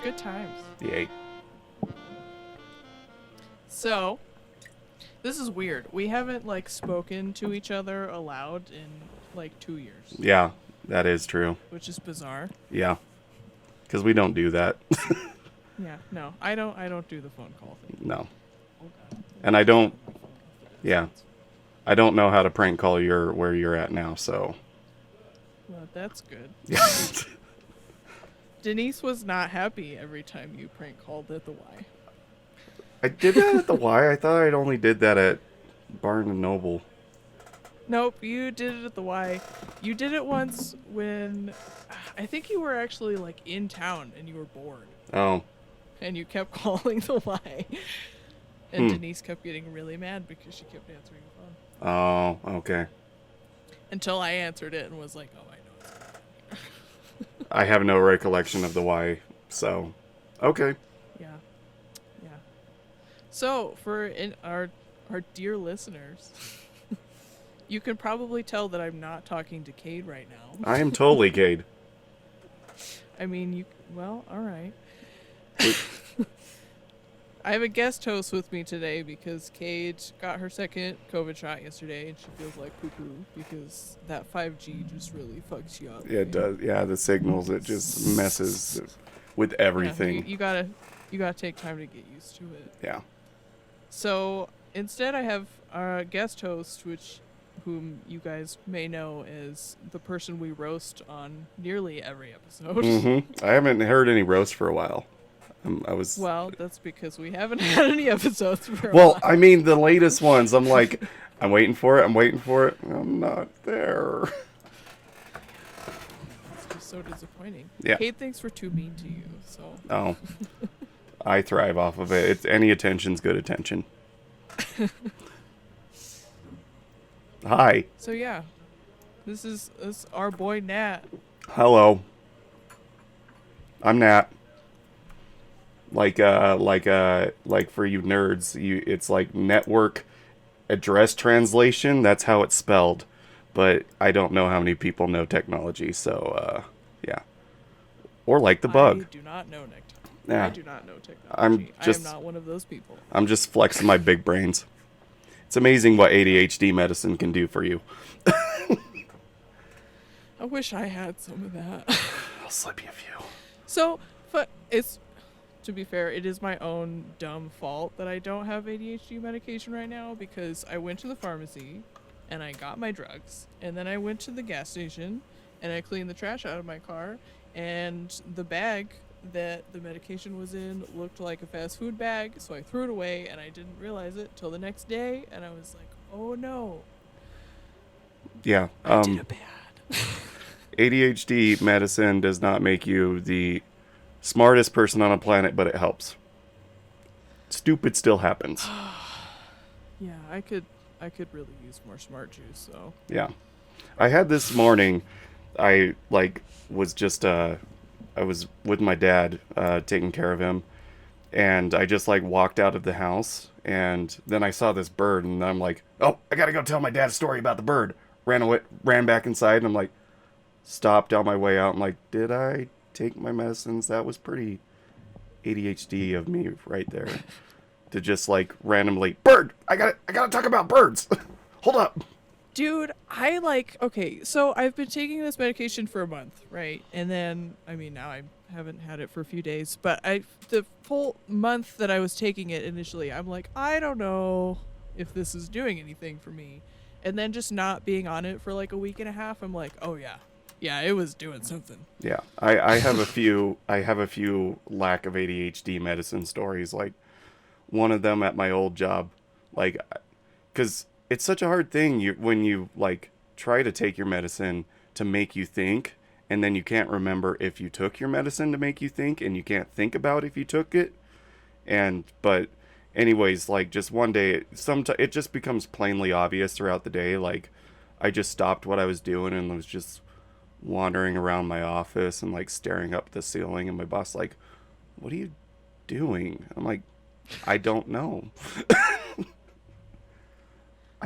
Good times. Yay. So, this is weird. We haven't, like, spoken to each other aloud in, like, 2 years. Yeah, that is true. Which is bizarre. Yeah. Because we don't do that. Yeah, no. I don't do the phone call thing. No. Oh, God. And I don't... Yeah. I don't know how to prank call where you're at now, so... Well, that's good. Yeah. Denise was not happy every time you prank called at the Y. I did that at the Y? I thought I'd only did that at Barnes & Noble. Nope, you did it at the Y. You did it once when... I think you were actually, like, in town and you were bored. Oh. And you kept calling the Y. And Denise kept getting really mad because she kept answering the phone. Oh, okay. Until I answered it and was like, oh, I know it's I have no recollection of the Y, so... Okay. Yeah. Yeah. So, for our dear listeners, you can probably tell that I'm not talking to Kade right now. I am totally Kade. I mean, well, all right. I have a guest host with me today because Kade got her second COVID shot yesterday and she feels like poo-poo because that 5G just really fucks you up. Yeah, it does. Yeah, the signals, it just messes with everything. Yeah, you gotta take time to get used to it. Yeah. So instead I have our guest host, whom you guys may know as the person we roast on nearly every episode. Mm-hmm. I haven't heard any roast for a while. Well, that's because we haven't had any episodes for a Well, while. I mean, the latest ones, I'm like, I'm waiting for it, I'm not there. It's just so disappointing. Yeah. Kate thinks we're too mean to you, so... Oh. I thrive off of it. Any attention's good attention. Hi. So yeah, this is our boy Nat. Hello. I'm Nat. Like for you nerds, it's like network address translation. That's how it's spelled. But I don't know how many people know technology, so yeah. Or like the bug. I do not know technology. Yeah. I do not know technology. I am not one of those people. I'm just flexing my big brains. It's amazing what ADHD medicine can do for you. I wish I had some of that. I'll slip you a few. So, but it's... To be fair, it is my own dumb fault that I don't have ADHD medication right now because I went to the pharmacy and I got my drugs and then I went to the gas station and I cleaned the trash out of my car and the bag that the medication was in looked like a fast food bag, so I threw it away and I didn't realize it till the next day and I was like, oh no. Yeah. I did it bad. ADHD medicine does not make you the smartest person on a planet, but it helps. Stupid still happens. Yeah, I could really use more smart juice, so. Yeah. I had this morning, I was just I was with my dad taking care of him, and I just walked out of the house, and then I saw this bird, and I'm like, oh, I gotta go tell my dad a story about the bird. Ran back inside, and I'm like, stopped on my way out. I'm like, did I take my medicines? That was pretty ADHD of me right there. To just randomly, bird! I gotta talk about birds! Hold up! Dude, okay, so I've been taking this medication for a month, right? And then, I mean, now I haven't had it for a few days, but the full month that I was taking it initially, I'm like, I don't know if this is doing anything for me. And then just not being on it for a week and a half, I'm like, oh yeah. Yeah, it was doing something. Yeah, I have a few lack of ADHD medicine stories. One of them at my old job, because it's such a hard thing when you try to take your medicine to make you think, and then you can't remember if you took your medicine to make you think, and you can't think about if you took it. But anyways, just one day, it just becomes plainly obvious throughout the day. I just stopped what I was doing and was just wandering around my office and staring up at the ceiling, and my boss what are you doing? I'm like, I don't know.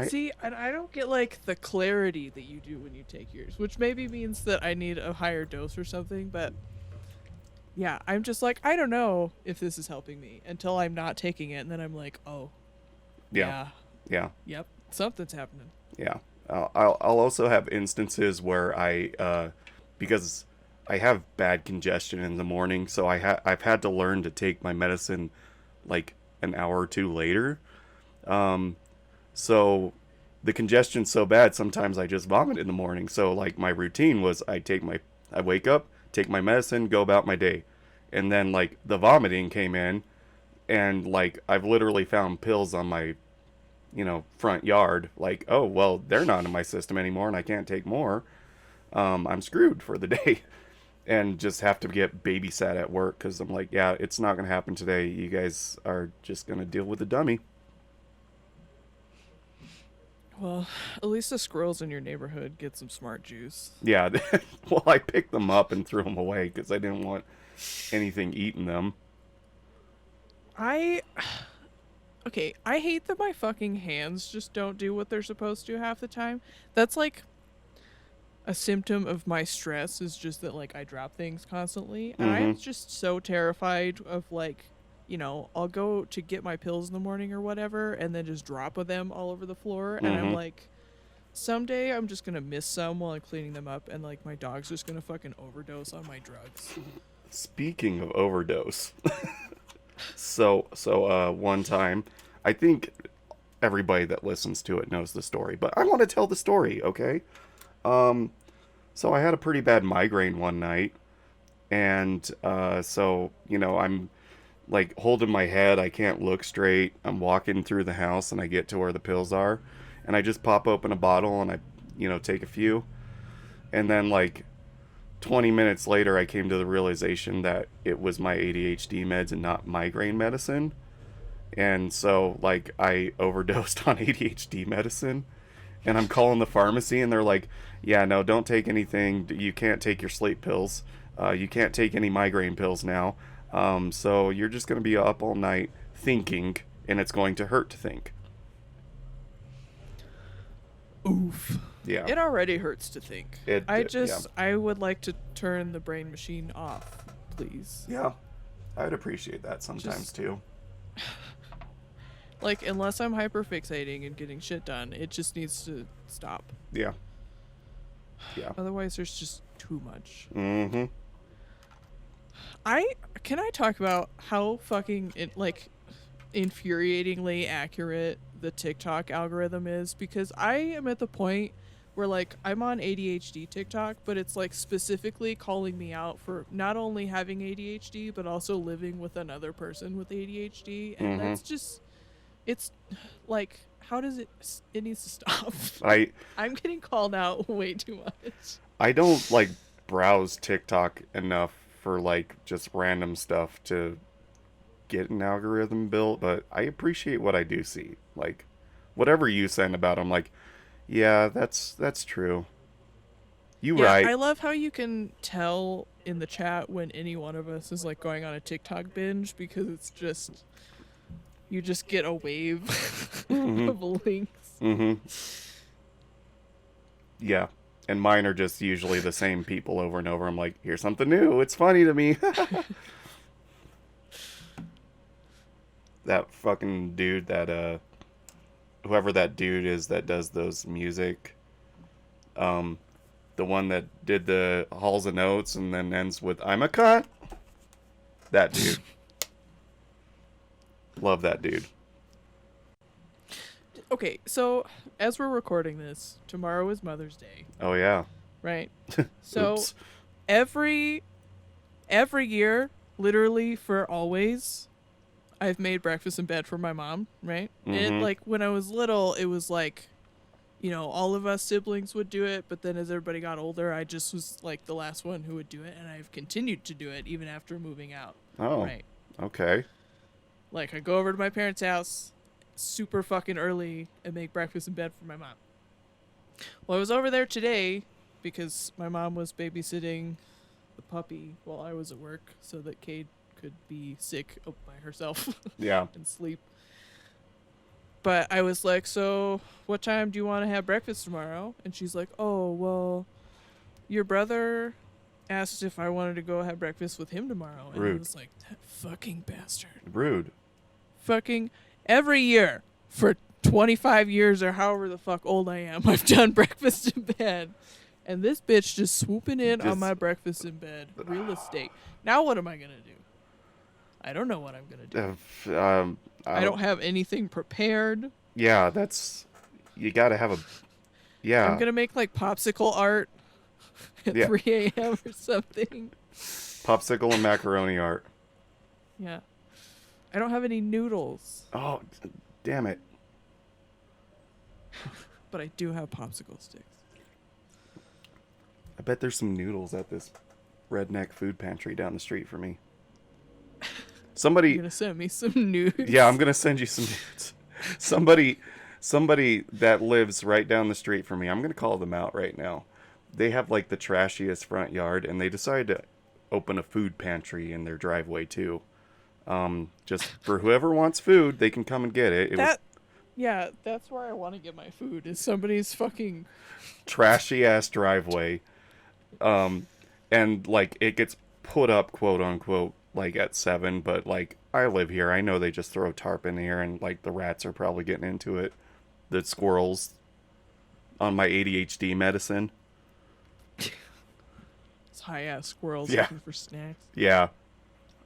See, I don't get the clarity that you do when you take yours, which maybe means that I need a higher dose or something, but yeah, I'm just like, I don't know if this is helping me until I'm not taking it, and then I'm like, oh, Yeah. yeah, Yeah. yep, something's happening. Yeah. I'll also have instances where because I have bad congestion in the morning, so I've had to learn to take my medicine like an hour or two later. Um, so the congestion's so bad, sometimes I just vomit in the morning. So like my routine was I wake up, take my medicine, go about my day. And then like the vomiting came in, and like I've literally found pills on my front yard. Like, oh well, they're not in my system anymore, and I can't take more. I'm screwed for the day, and just have to get babysat at work because I'm like, yeah, it's not gonna happen today. You guys are just gonna deal with the dummy. Well, at least the squirrels in your neighborhood get some smart juice. Yeah, well, I picked them up and threw them away because I didn't want anything eating them. I okay, I hate that my fucking hands just don't do what they're supposed to half the time. That's like a symptom of my stress is just that like I drop things constantly, and Mm-hmm. I'm just so terrified of like, I'll go to get my pills in the morning or whatever and then just drop them all over the floor, and I'm Mm-hmm. like, someday I'm just going to miss some while I'm cleaning them up, and like my dog's just going to fucking overdose on my drugs. Speaking of overdose, so one time, I think everybody that listens to it knows the story, but I want to tell the story, okay? Um, so I had a pretty bad migraine one night, and so I'm like holding my head, I can't look straight. I'm walking through the house, and I get to where the pills are, and I just pop open a bottle and I take a few, and then like 20 minutes later, I came to the realization that it was my ADHD meds and not migraine medicine. And so, like, I overdosed on ADHD medicine. And I'm calling the pharmacy, and they're like, yeah, no, don't take anything. You can't take your sleep pills. You can't take any migraine pills now. So you're just going to be up all night thinking, and it's going to hurt to think. Oof. Yeah. It already hurts to think. It I did, yeah. just, I would like to turn the brain machine off, please. Yeah. I'd appreciate that sometimes, Just- too. Like, unless I'm hyperfixating and getting shit done, it just needs to stop. Yeah. Yeah. Otherwise, there's just too much. Mm-hmm. Can I talk about how fucking infuriatingly accurate the TikTok algorithm is? Because I am at the point where like I'm on ADHD TikTok, but it's like specifically calling me out for not only having ADHD but also living with another person with ADHD, and that's just, it's like, how does it needs to stop. I'm getting called out way too much. I don't like browse TikTok enough for like just random stuff to get an algorithm built, but I appreciate what I do see. Like whatever you send about, I'm like, yeah, that's true. You Yeah, right. I love how you can tell in the chat when any one of us is like going on a TikTok binge, because it's just, you just get a wave of links. Mm-hmm. Yeah. And mine are just usually the same people over and over. I'm like, here's something new. It's funny to me. That fucking dude whoever that dude is that does those music, the one that did the Halls of Notes and then ends with I'm a cunt. That dude. Love that dude. Okay, so as we're recording this, tomorrow is Mother's Day, Oh yeah. right? So Oops. every year, literally for always, I've made breakfast in bed for my mom, right? And like when I was little, it was like, all of us siblings would do it, but then as everybody got older, I just was like the last one who would do it, and I've continued to do it even after moving out. Oh. Right. Okay. Like, I go over to my parents' house super fucking early and make breakfast in bed for my mom. Well, I was over there today because my mom was babysitting the puppy while I was at work so that Kade could be sick by herself Yeah. and sleep. But I was like, so what time do you want to have breakfast tomorrow? And she's like, oh, well, your brother asked if I wanted to go have breakfast with him tomorrow, and I Rude. was like, that fucking bastard. Rude. Fucking every year for 25 years or however the fuck old I am, I've done breakfast in bed. And this bitch just swooping in on my breakfast in bed. Real estate. Now what am I going to do? I don't know what I'm going to do. I don't have anything prepared. Yeah, you got to have a... Yeah. I'm going to make like popsicle art at 3 a.m. or something. Popsicle and macaroni art. Yeah. I don't have any noodles. Oh, damn it. But I do have popsicle sticks. I bet there's some noodles at this redneck food pantry down the street for me. Somebody... You're going to send me some nudes? Yeah, I'm going to send you some nudes. Somebody that lives right down the street from me, I'm going to call them out right now. They have like the trashiest front yard, and they decided to open a food pantry in their driveway too. Just for whoever wants food, they can come and get it. Yeah, that's where I want to get my food, is somebody's fucking... trashy ass driveway. And like it gets put up, quote unquote, like at 7, but like I live here, I know they just throw tarp in here, and like the rats are probably getting into it. The squirrels on my ADHD medicine. It's high ass squirrels Yeah. looking for snacks. Yeah.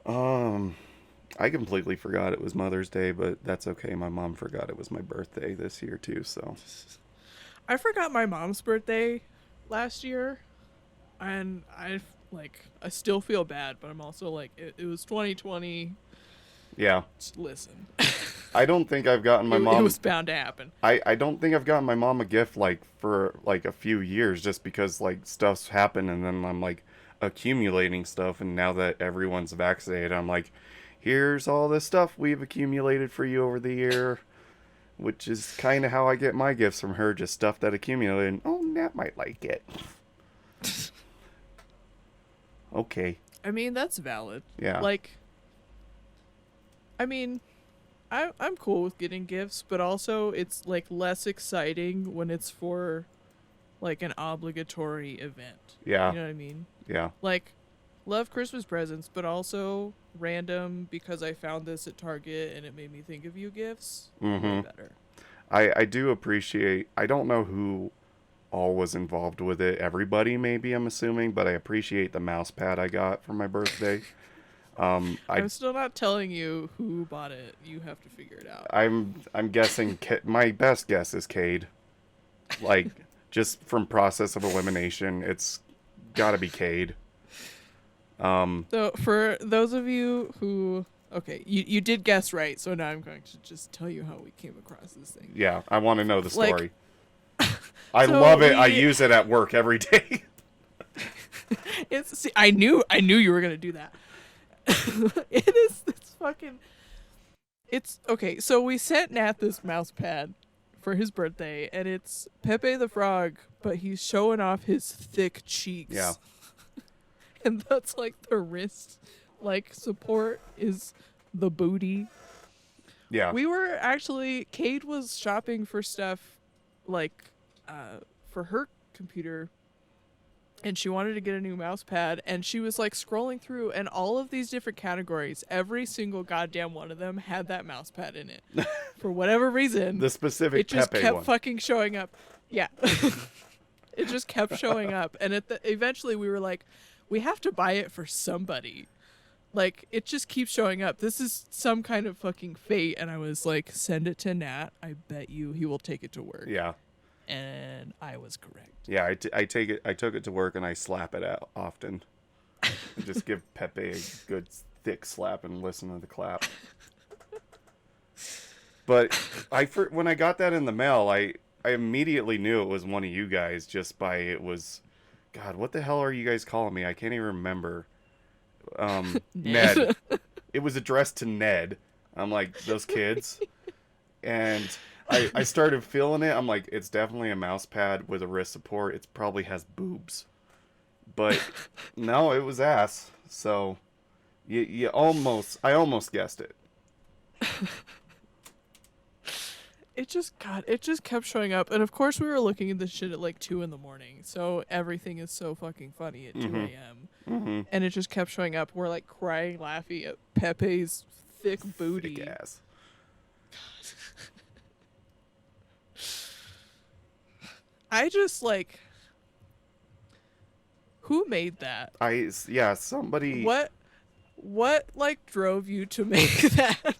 I completely forgot it was Mother's Day, but that's okay. My mom forgot it was my birthday this year too, so. I forgot my mom's birthday last year, and I still feel bad, but I'm also like, it was 2020. Yeah. Just listen. I don't think I've gotten my mom... It was bound to happen. I don't think I've gotten my mom a gift like for like a few years, just because like stuff's happened, and then I'm like accumulating stuff, and now that everyone's vaccinated, I'm like, here's all the stuff we've accumulated for you over the year, which is kind of how I get my gifts from her, just stuff that accumulated. Oh, Nat might like it. Okay. I mean, that's valid. Yeah. Like, I mean, I'm cool with getting gifts, but also it's like less exciting when it's for like an obligatory event. Yeah. You know what I mean? Yeah. Like, love Christmas presents, but also random because I found this at Target and it made me think of you gifts. Mm-hmm. Way better. I do appreciate... I don't know who all was involved with it. Everybody, maybe, I'm assuming, but I appreciate the mouse pad I got for my birthday. I'm still not telling you who bought it. You have to figure it out. I'm guessing... my best guess is Kade. Like, just from process of elimination, it's gotta be Kade. So for those of you who... Okay, you did guess right, so now I'm going to just tell you how we came across this thing. Yeah, I want to know the story. Like, I love it. I use it at work every day. I knew you were gonna do that. It's fucking... It's okay. So we sent Nat this mouse pad for his birthday, and it's Pepe the Frog, but he's showing off his thick cheeks. Yeah. And that's like the wrist, like support is the booty. Yeah. We were actually... Kade was shopping for stuff, like, for her computer, and she wanted to get a new mouse pad, and she was like scrolling through, and all of these different categories, every single goddamn one of them had that mouse pad in it. For whatever reason, The specific it just Pepe kept one. fucking showing up. Yeah. It just kept showing up, and eventually we were like, we have to buy it for somebody. Like, it just keeps showing up. This is some kind of fucking fate. And I was like, send it to Nat. I bet you he will take it to work. Yeah. And I was correct. Yeah, I took it to work, and I slap it out often. Just give Pepe a good thick slap and listen to the clap. But when I got that in the mail, I immediately knew it was one of you guys just by it was... God, what the hell are you guys calling me? I can't even remember. Ned. It was addressed to Ned. I'm like, those kids. And I started feeling it. I'm like, it's definitely a mouse pad with a wrist support. It probably has boobs. But no, it was ass. So I almost guessed it. it just kept showing up, and of course we were looking at this shit at like 2 a.m, so everything is so fucking funny at 2 a.m. And it just kept showing up. We're like crying, laughing at Pepe's thick booty. Thick ass. I just like, who made that? Somebody. What like drove you to make that?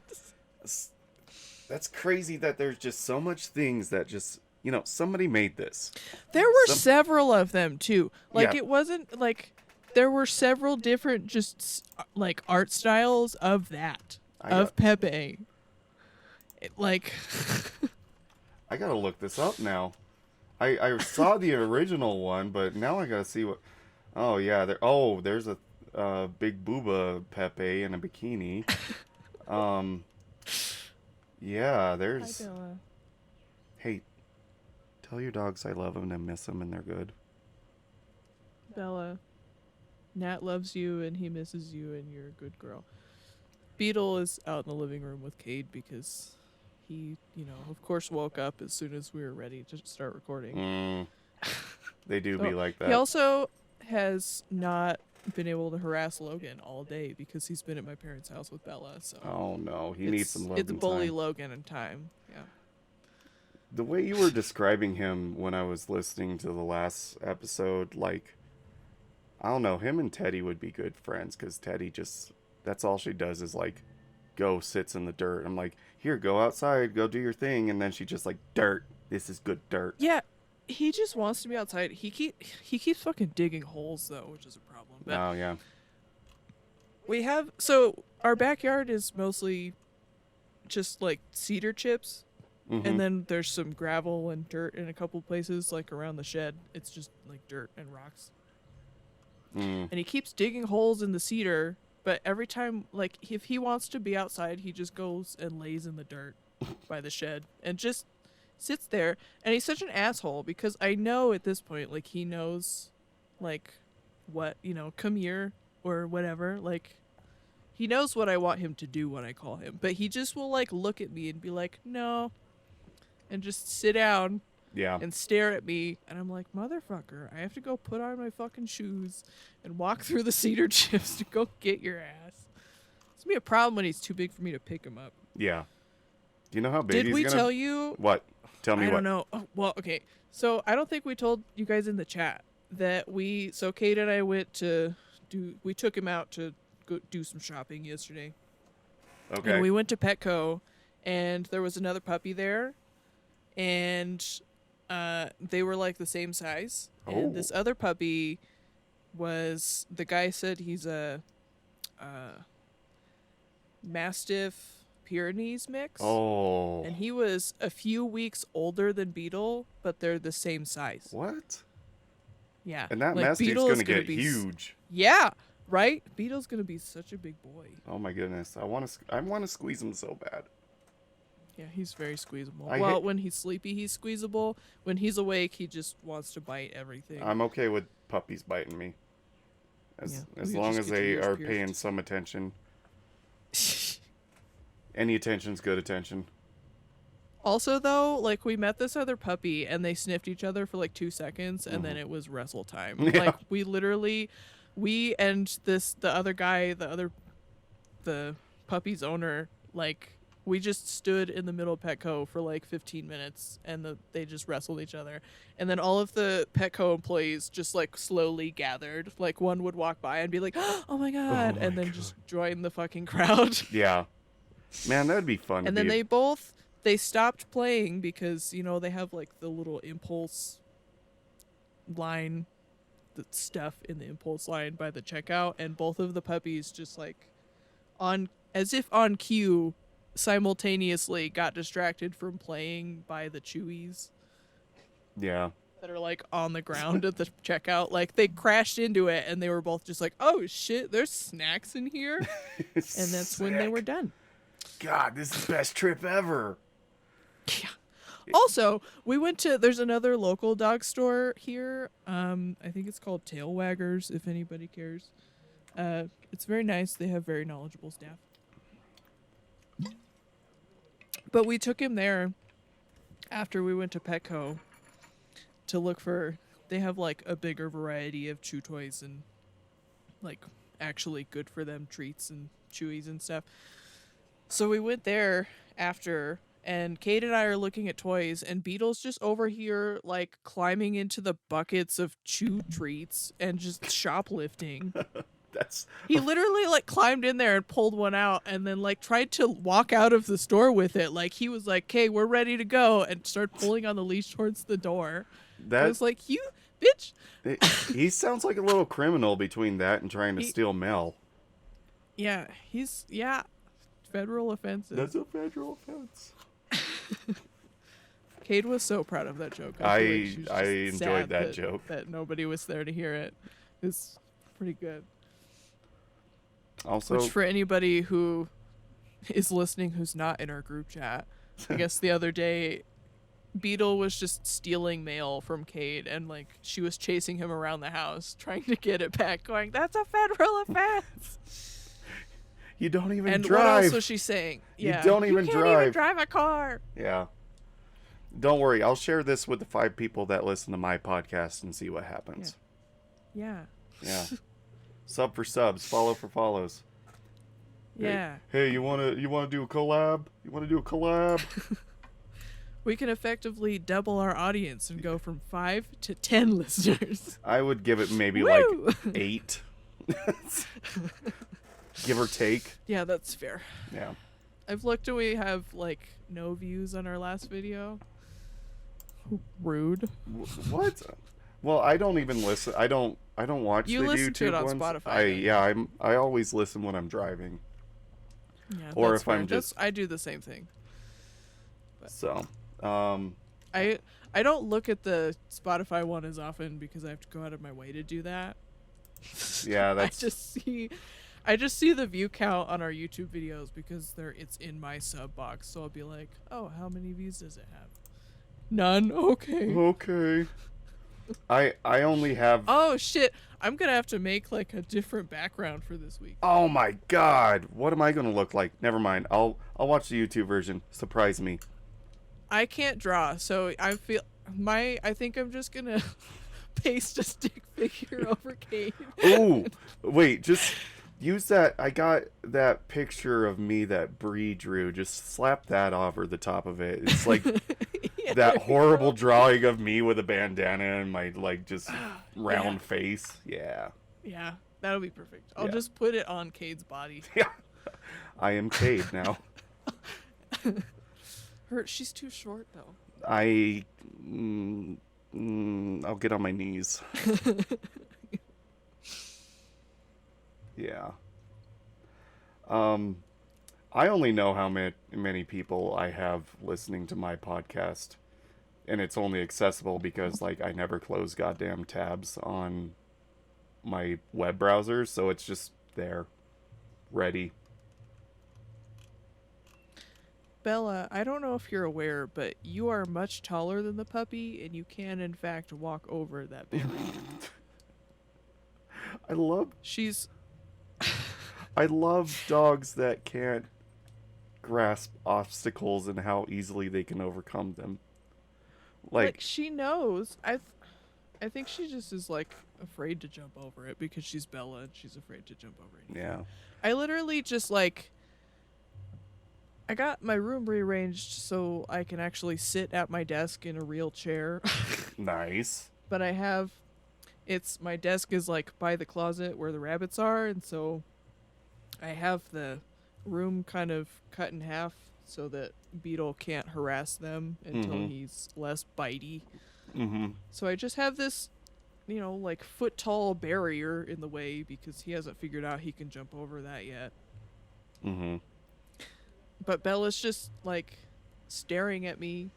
That's crazy that there's just so much things that just, somebody made this. There were several of them too. Like, Yeah. it wasn't like, there were several different just like art styles of that, of Pepe. Like, I gotta look this up now. I saw the original one, but now I gotta see what. Oh yeah, there's a big booba Pepe in a bikini. Yeah, there's. Hi, Bella. Hey, tell your dogs I love them and miss them and they're good. Bella, Nat loves you and he misses you and you're a good girl. Beetle is out in the living room with Kade because he, of course woke up as soon as we were ready to start recording. They do be like that. He also has not been able to harass Logan all day because he's been at my parents' house with Bella. So oh no, he needs some love and time. It's bully Logan in time. Yeah. The way you were describing him when I was listening to the last episode, like, I don't know, him and Teddy would be good friends because Teddy that's all she does is like go sits in the dirt. I'm like, here, go outside, go do your thing, and then she just like, dirt. This is good dirt. Yeah, he just wants to be outside. He keeps fucking digging holes though, which is a problem. But oh yeah. Our backyard is mostly just like cedar chips, and then there's some gravel and dirt in a couple places like around the shed. It's just like dirt and rocks. And he keeps digging holes in the cedar, but every time, like, if he wants to be outside, he just goes and lays in the dirt by the shed and just sits there. And he's such an asshole because I know at this point, like, he knows, like, what, come here or whatever. Like, he knows what I want him to do when I call him, but he just will, like, look at me and be like, no, and just sit down. Yeah. And stare at me, and I'm like, motherfucker, I have to go put on my fucking shoes and walk through the cedar chips to go get your ass. It's gonna be a problem when he's too big for me to pick him up. Yeah. Do you know how big Did we tell you? What? Tell me what. I don't know. Oh, well, okay. So I don't think we told you guys in the chat that Kate and I we took him out to go do some shopping yesterday. Okay. And we went to Petco, and there was another puppy there, and they were like the same size. And this other puppy the guy said he's a Mastiff Pyrenees mix. Oh. And he was a few weeks older than Beetle, but they're the same size. What? Yeah. And that like, Mastiff's Beetle going is to get huge. Yeah, right? Beetle's going to be such a big boy. Oh my goodness. I want to squeeze him so bad. Yeah, he's very squeezable. When he's sleepy, he's squeezable. When he's awake, he just wants to bite everything. I'm okay with puppies biting me. As long as they are paying some attention. Any attention's good attention. Also, though, like, we met this other puppy, and they sniffed each other for, like, 2 seconds, and then it was wrestle time. Yeah. Like, we and the other guy, the puppy's owner, like, we just stood in the middle of Petco for like 15 minutes and they just wrestled each other. And then all of the Petco employees just like slowly gathered. Like one would walk by and be like, oh my God. And then just join the fucking crowd. Yeah. Man, that'd be fun. And then they stopped playing because, they have like the little impulse line, the stuff in the impulse line by the checkout. And both of the puppies just like as if on cue, simultaneously got distracted from playing by the Chewies. Yeah. That are like on the ground at the checkout. Like they crashed into it and they were both just like, oh shit, there's snacks in here. And that's when they were done. God, this is the best trip ever. Yeah. Also, we went there's another local dog store here. I think it's called Tail Waggers, if anybody cares. It's very nice. They have very knowledgeable staff. But we took him there, after we went to Petco to look for, they have like a bigger variety of chew toys and like actually good for them treats and chewies and stuff. So we went there after, and Kate and I are looking at toys, and Beetle's just over here like climbing into the buckets of chew treats and just shoplifting. That's He literally like climbed in there and pulled one out and then like tried to walk out of the store with it. Like he was like, "Okay, we're ready to go," and started pulling on the leash towards the door. I was like, "You bitch." He sounds like a little criminal between that and trying to steal mail. Yeah, he's federal offenses. That's a federal offense. Cade was so proud of that joke. I enjoyed enjoyed that joke. That nobody was there to hear it. It's pretty good. Also, which for anybody who is listening who's not in our group chat, I guess the other day Beetle was just stealing mail from Cade, and like she was chasing him around the house trying to get it back, going, "That's a federal offense." You don't even and drive. What else was she saying? Yeah, you don't even you can't drive. even drive a car. Yeah. Don't worry, I'll share this with the 5 people that listen to my podcast and see what happens. Yeah. Yeah. Sub for subs, follow for follows. Yeah. Hey, you wanna do a collab? You wanna do a collab? We can effectively double our audience and go from 5 to 10 listeners. I would give it maybe Woo! like 8. Give or take. Yeah, that's fair. Yeah. I've looked and we have like no views on our last video. Rude. What? Well, I don't even listen. I don't watch you the listen YouTube to it on ones. Spotify. I always listen when I'm driving. Yeah, or if fair. I'm just I do the same thing. But. So, I don't look at the Spotify one as often because I have to go out of my way to do that. Yeah, that's I just see the view count on our YouTube videos because it's in my sub box. So I'll be like, "Oh, how many views does it have?" None. Okay. Okay. I only have. Oh shit! I'm gonna have to make like a different background for this week. Oh my god! What am I gonna look like? Never mind. I'll watch the YouTube version. Surprise me. I can't draw, so I think I'm just gonna paste a stick figure over Kate. Ooh, wait, just use that. I got that picture of me that Bree drew. Just slap that over the top of it. It's like Yeah, that horrible drawing of me with a bandana and my like just round face. Yeah. Yeah, that'll be perfect. I'll just put it on Cade's body. Yeah. I am Cade now. She's too short though. I'll get on my knees. Yeah. I only know how many people I have listening to my podcast, and it's only accessible because like I never close goddamn tabs on my web browser, so it's just there, ready. Bella, I don't know if you're aware, but you are much taller than the puppy, and you can in fact walk over that barrier. I love dogs that can't grasp obstacles and how easily they can overcome them. Like she knows. I think she just is like afraid to jump over it because she's Bella and she's afraid to jump over it. yeah. I literally just like I got my room rearranged so I can actually sit at my desk in a real chair. Nice. But my desk is like by the closet where the rabbits are, and so I have the room kind of cut in half so that Beetle can't harass them until he's less bitey. Mm-hmm. So I just have this, like foot tall barrier in the way because he hasn't figured out he can jump over that yet. Mm-hmm. But Bella's just like staring at me.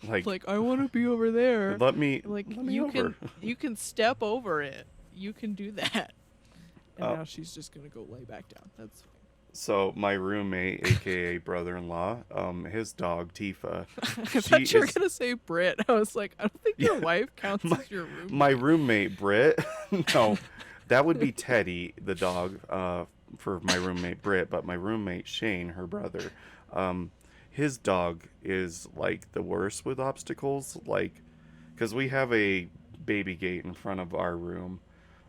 Like I want to be over there. let me you can step over it. You can do that. And now she's just gonna go lay back down. That's fine. So my roommate, aka brother-in-law, his dog Tifa. I thought you were gonna say Brit. I was like, I don't think your wife counts as your roommate. My roommate Brit. No, that would be Teddy, the dog, for my roommate Brit. But my roommate Shane, her brother, his dog is like the worst with obstacles. Like, because we have a baby gate in front of our room,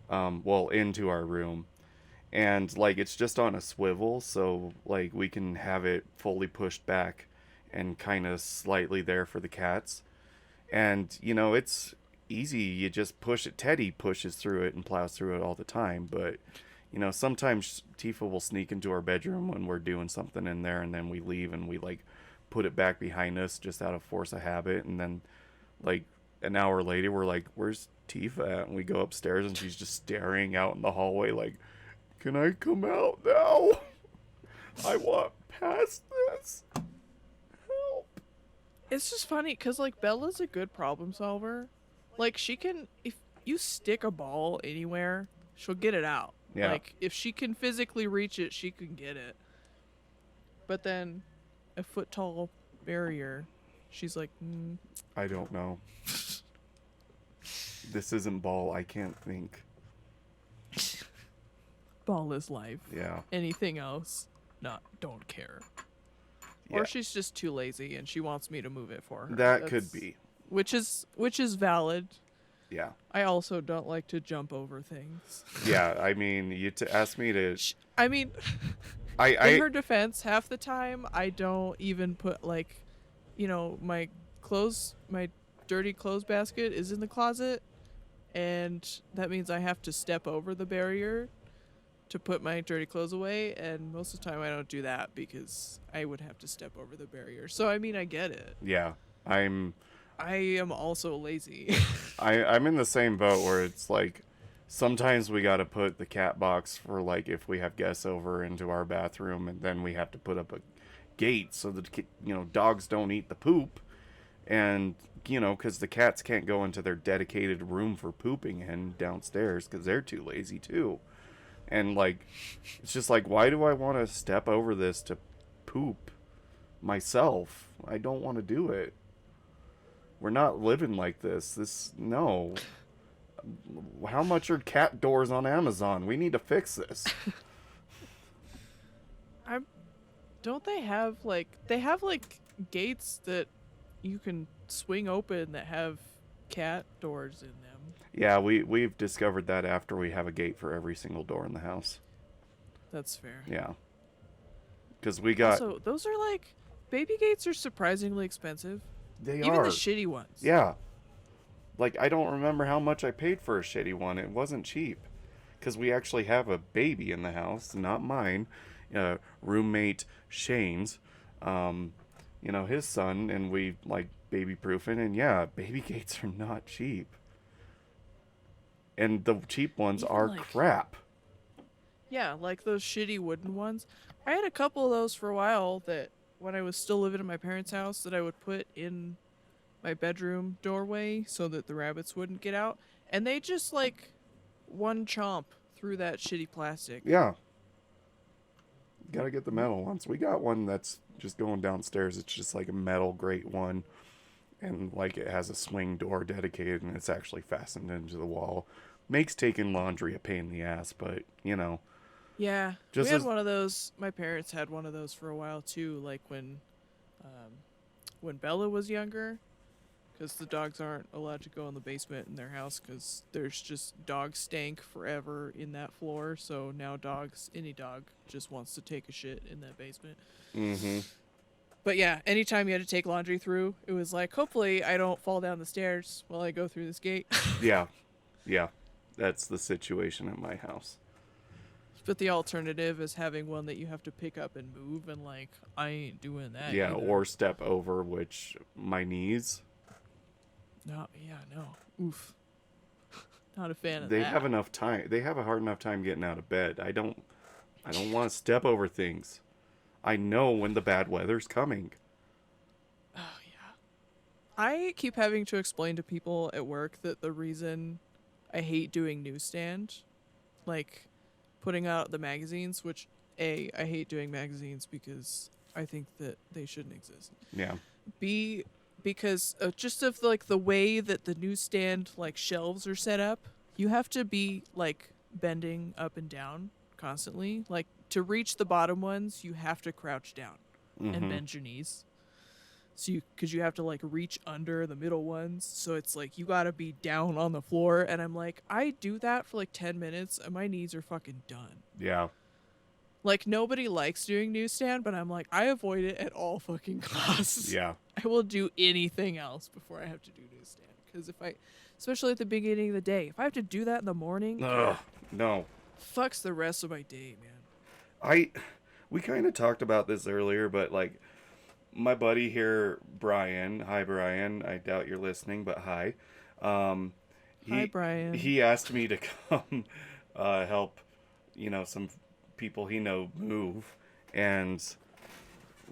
well, into our room, and like it's just on a swivel, so like we can have it fully pushed back and kind of slightly there for the cats. And it's easy. You just push it. Teddy pushes through it and plows through it all the time, but sometimes Tifa will sneak into our bedroom when we're doing something in there, and then we leave and we like put it back behind us just out of force of habit. And then like an hour later, we're like, "Where's Tifa at?" And we go upstairs, and she's just staring out in the hallway, like, "Can I come out now? I want past this. Help!" It's just funny because like Bella's a good problem solver. Like she can, if you stick a ball anywhere, she'll get it out. Yeah. Like if she can physically reach it, she can get it. But then, a foot tall barrier, she's like, I don't know. This isn't ball. I can't think. ball is life. Yeah. Anything else, don't care. Yeah. Or she's just too lazy and she wants me to move it for her. That could be. Which is valid. Yeah. I also don't like to jump over things. Yeah, I mean, you ask me to. I mean, in her defense, half the time I don't even put like, my dirty clothes basket is in the closet, and that means I have to step over the barrier to put my dirty clothes away, and most of the time I don't do that because I would have to step over the barrier. So I mean, I get it. Yeah, I am also lazy. I'm in the same boat where it's like sometimes we got to put the cat box for like if we have guests over into our bathroom, and then we have to put up a gate so that dogs don't eat the poop, and because the cats can't go into their dedicated room for pooping in downstairs because they're too lazy too. And like it's just like, why do I want to step over this to poop myself? I don't want to do it. We're not living like this. No. How much are cat doors on Amazon? We need to fix this. Don't they have like gates that you can swing open that have cat doors in them? Yeah, we've discovered that after we have a gate for every single door in the house. That's fair. Yeah. Because we got... Also, those are like... Baby gates are surprisingly expensive. They Even are. the shitty ones. Yeah. Like, I don't remember how much I paid for a shitty one. It wasn't cheap. Because we actually have a baby in the house, not mine. Roommate Shane's. His son, and we, like, baby-proofing. And yeah, baby gates are not cheap. And the cheap ones Even are like, crap. Yeah, like those shitty wooden ones. I had a couple of those for a while that when I was still living in my parents' house that I would put in my bedroom doorway so that the rabbits wouldn't get out. And they just like one chomp through that shitty plastic. Yeah. Gotta get the metal ones. We got one that's just going downstairs. It's just like a metal grate one. And like it has a swing door dedicated, and it's actually fastened into the wall. Makes taking laundry a pain in the ass, but Yeah, we had one of those. My parents had one of those for a while too. Like when Bella was younger, because the dogs aren't allowed to go in the basement in their house because there's just dog stank forever in that floor. So now any dog just wants to take a shit in that basement. Mm-hmm. But yeah, anytime you had to take laundry through, it was like, hopefully I don't fall down the stairs while I go through this gate. Yeah. That's the situation at my house. But the alternative is having one that you have to pick up and move, and like, I ain't doing that. Yeah, either. or step over, which my knees. No, oof. Not a fan of They that. have enough time. They have a hard enough time getting out of bed. I don't want to step over things. I know when the bad weather's coming. Oh, yeah. I keep having to explain to people at work that the reason I hate doing newsstand, like putting out the magazines, which I hate doing magazines because I think that they shouldn't exist. Yeah. B, because just of like the way that the newsstand like shelves are set up, you have to be like bending up and down constantly. Like to reach the bottom ones, you have to crouch down and bend your knees. So because you have to like reach under the middle ones, so it's like you gotta be down on the floor. And I'm like, I do that for like 10 minutes, and my knees are fucking done. Yeah. Like nobody likes doing newsstand, but I'm like, I avoid it at all fucking costs. Yeah. I will do anything else before I have to do newsstand. Because especially at the beginning of the day, if I have to do that in the morning, Ugh. No. fucks the rest of my day, man. We kind of talked about this earlier, but like my buddy here, Brian. Hi, Brian. I doubt you're listening, but hi. Hi, Brian. He asked me to come help, some people he know move, and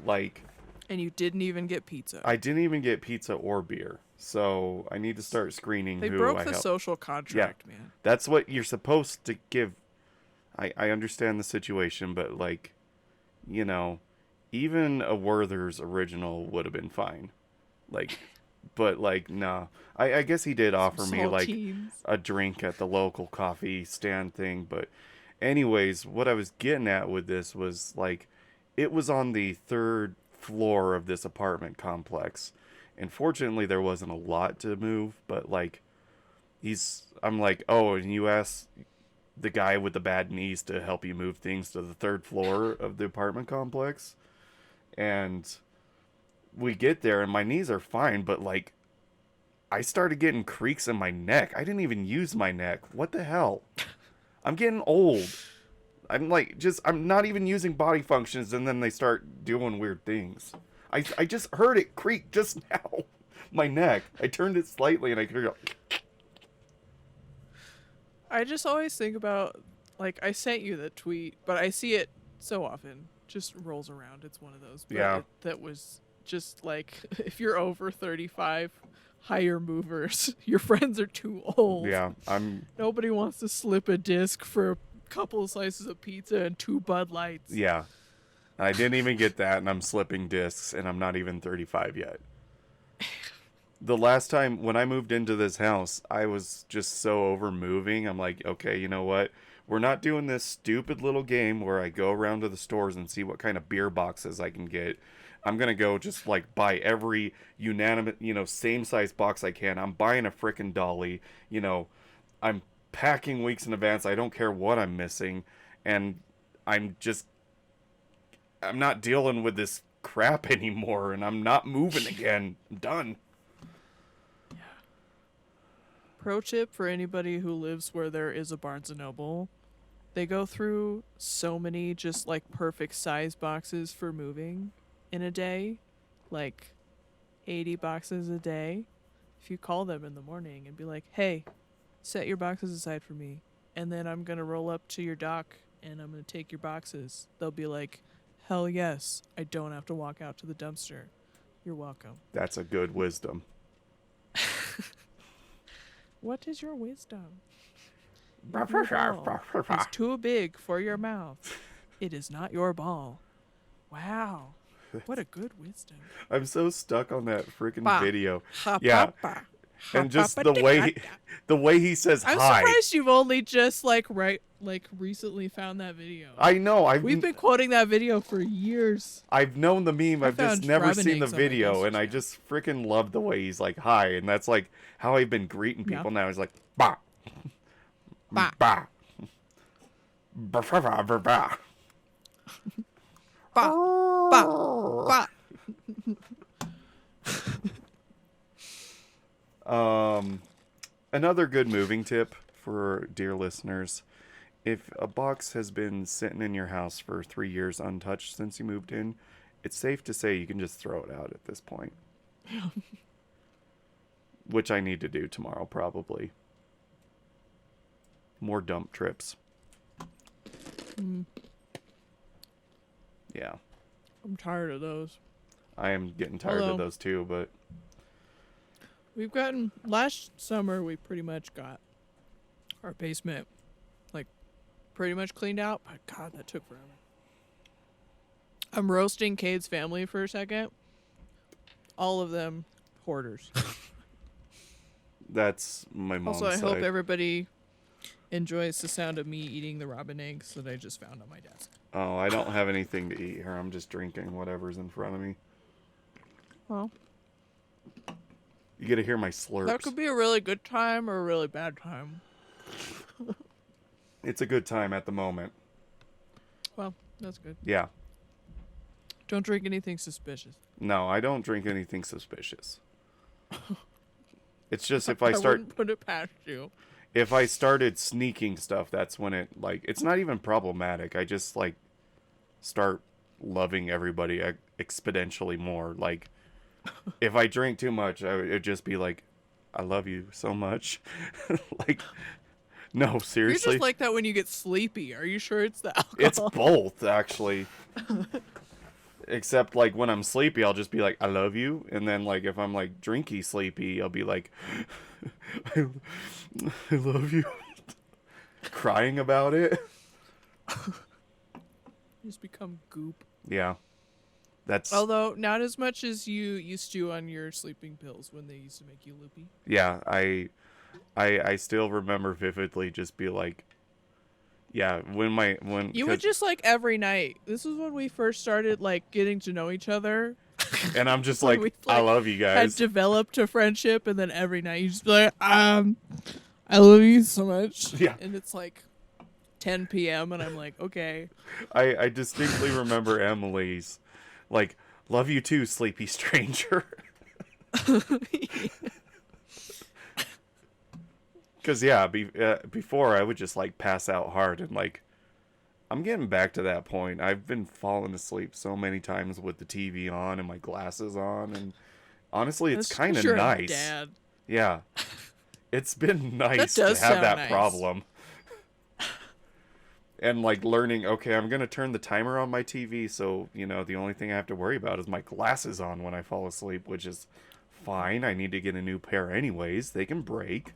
like. And you didn't even get pizza. I didn't even get pizza or beer, so I need to start screening They who broke I the help. social contract, man. That's what you're supposed to give. I understand the situation, but like, even a Werther's original would have been fine. Like, but like, nah. I guess he did offer me like a drink at the local coffee stand thing, but anyways, what I was getting at with this was like, it was on the 3rd floor of this apartment complex, and fortunately there wasn't a lot to move, but like, I'm like, oh, and you asked the guy with the bad knees to help you move things to the 3rd floor of the apartment complex. And we get there and my knees are fine, but like I started getting creaks in my neck. I didn't even use my neck. What the hell? I'm getting old. I'm not even using body functions, and then they start doing weird things. I just heard it creak just now. My neck. I turned it slightly and I could go. I just always think about, like, I sent you the tweet, but I see it so often. Just rolls around. It's one of those. But Yeah. that was just like, if you're over 35, hire movers. Your friends are too old. Yeah, Nobody wants to slip a disc for a couple of slices of pizza and 2 Bud Lights. Yeah. I didn't even get that, and I'm slipping discs, and I'm not even 35 yet. The last time when I moved into this house, I was just so over moving. I'm like, okay, you know what? We're not doing this stupid little game where I go around to the stores and see what kind of beer boxes I can get. I'm going to go just like buy every unanimous, same size box I can. I'm buying a frickin' dolly. I'm packing weeks in advance. I don't care what I'm missing. And I'm not dealing with this crap anymore, and I'm not moving again. I'm done. Pro tip for anybody who lives where there is a Barnes & Noble. They go through so many just like perfect size boxes for moving in a day. Like 80 boxes a day. If you call them in the morning and be like, hey, set your boxes aside for me, and then I'm going to roll up to your dock and I'm going to take your boxes. They'll be like, hell yes, I don't have to walk out to the dumpster. You're welcome. That's a good wisdom. What is your wisdom? Your ball is too big for your mouth. It is not your ball. Wow. What a good wisdom. I'm so stuck on that freaking Ba. video. Ha, Yeah. pa, pa. And just Ha, the pa, way he says I'm hi. surprised you've only just recently found that video. I know. We've been quoting that video for years. I've known the meme. I've just found never rabbit seen the eggs on my video, and I Instagram. just freaking love the way he's like hi, and that's like how I've been greeting people now. He's like ba, Ba. ba, ba, ba, ba, ba, ba. Ba, ba, ba. Another good moving tip for dear listeners: if a box has been sitting in your house for 3 years untouched since you moved in, it's safe to say you can just throw it out at this point. Which I need to do tomorrow, probably. More dump trips. Yeah. I'm tired of those. I am getting tired of those too, but... Last summer, we pretty much got our basement, pretty much cleaned out, but God, that took forever. I'm roasting Kade's family for a second. All of them hoarders. That's my mom's Also, I side. hope everybody enjoys the sound of me eating the robin eggs that I just found on my desk. Oh, I don't have anything to eat here. I'm just drinking whatever's in front of me. Well, You get to hear my slurps. that could be a really good time or a really bad time. It's a good time at the moment. Well, that's good. Yeah. Don't drink anything suspicious. No, I don't drink anything suspicious. It's just if I I start wouldn't put it past you. if I started sneaking stuff, that's when it like it's not even problematic. I just like start loving everybody exponentially more. Like if I drink too much, it'd just be like, I love you so much. Like, no, You're seriously. just like that when you get sleepy. Are you sure it's the alcohol? It's both, actually. Except, like, when I'm sleepy, I'll just be like, I love you. And then, like, if I'm, like, drinky sleepy, I'll be like, I love you. Crying about it. You just become goop. Yeah. That's... Although, not as much as you used to on your sleeping pills when they used to make you loopy. Yeah, I still remember vividly just be like, yeah, when You would just like every night. This was when we first started like getting to know each other. and I'm just When like, we, I love you Had guys. developed a friendship, and then every night you just be like, I love you so much. Yeah. And it's like 10 p.m. and I'm like, okay. I distinctly remember Emily's, like, love you too, sleepy stranger. Because, yeah, before I would just, like, pass out hard. And, like, I'm getting back to that point. I've been falling asleep so many times with the TV on and my glasses on. And honestly, it's That's kind of you're a nice. Dad. Yeah. It's been nice to does have sound that nice. problem. And, like, learning, okay, I'm going to turn the timer on my TV. So, you know, the only thing I have to worry about is my glasses on when I fall asleep, which is fine. I need to get a new pair anyways. They can break.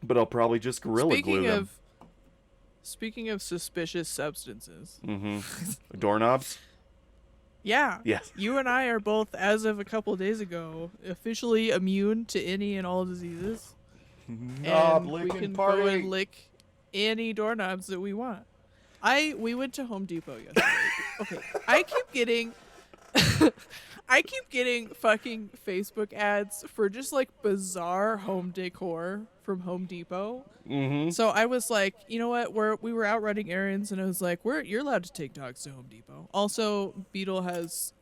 But I'll probably just Gorilla Glue them. Speaking of suspicious substances. Mm-hmm. Doorknobs? Yeah. Yes. You and I are both, as of a couple of days ago, officially immune to any and all diseases. Knob And we licking can party. go and lick any doorknobs that we want. We went to Home Depot yesterday. Okay, I keep getting fucking Facebook ads for just like bizarre home decor from Home Depot. Mm-hmm. So I was like, you know what? We were out running errands, and I was like, you're allowed to take dogs to Home Depot. Also, Beetle has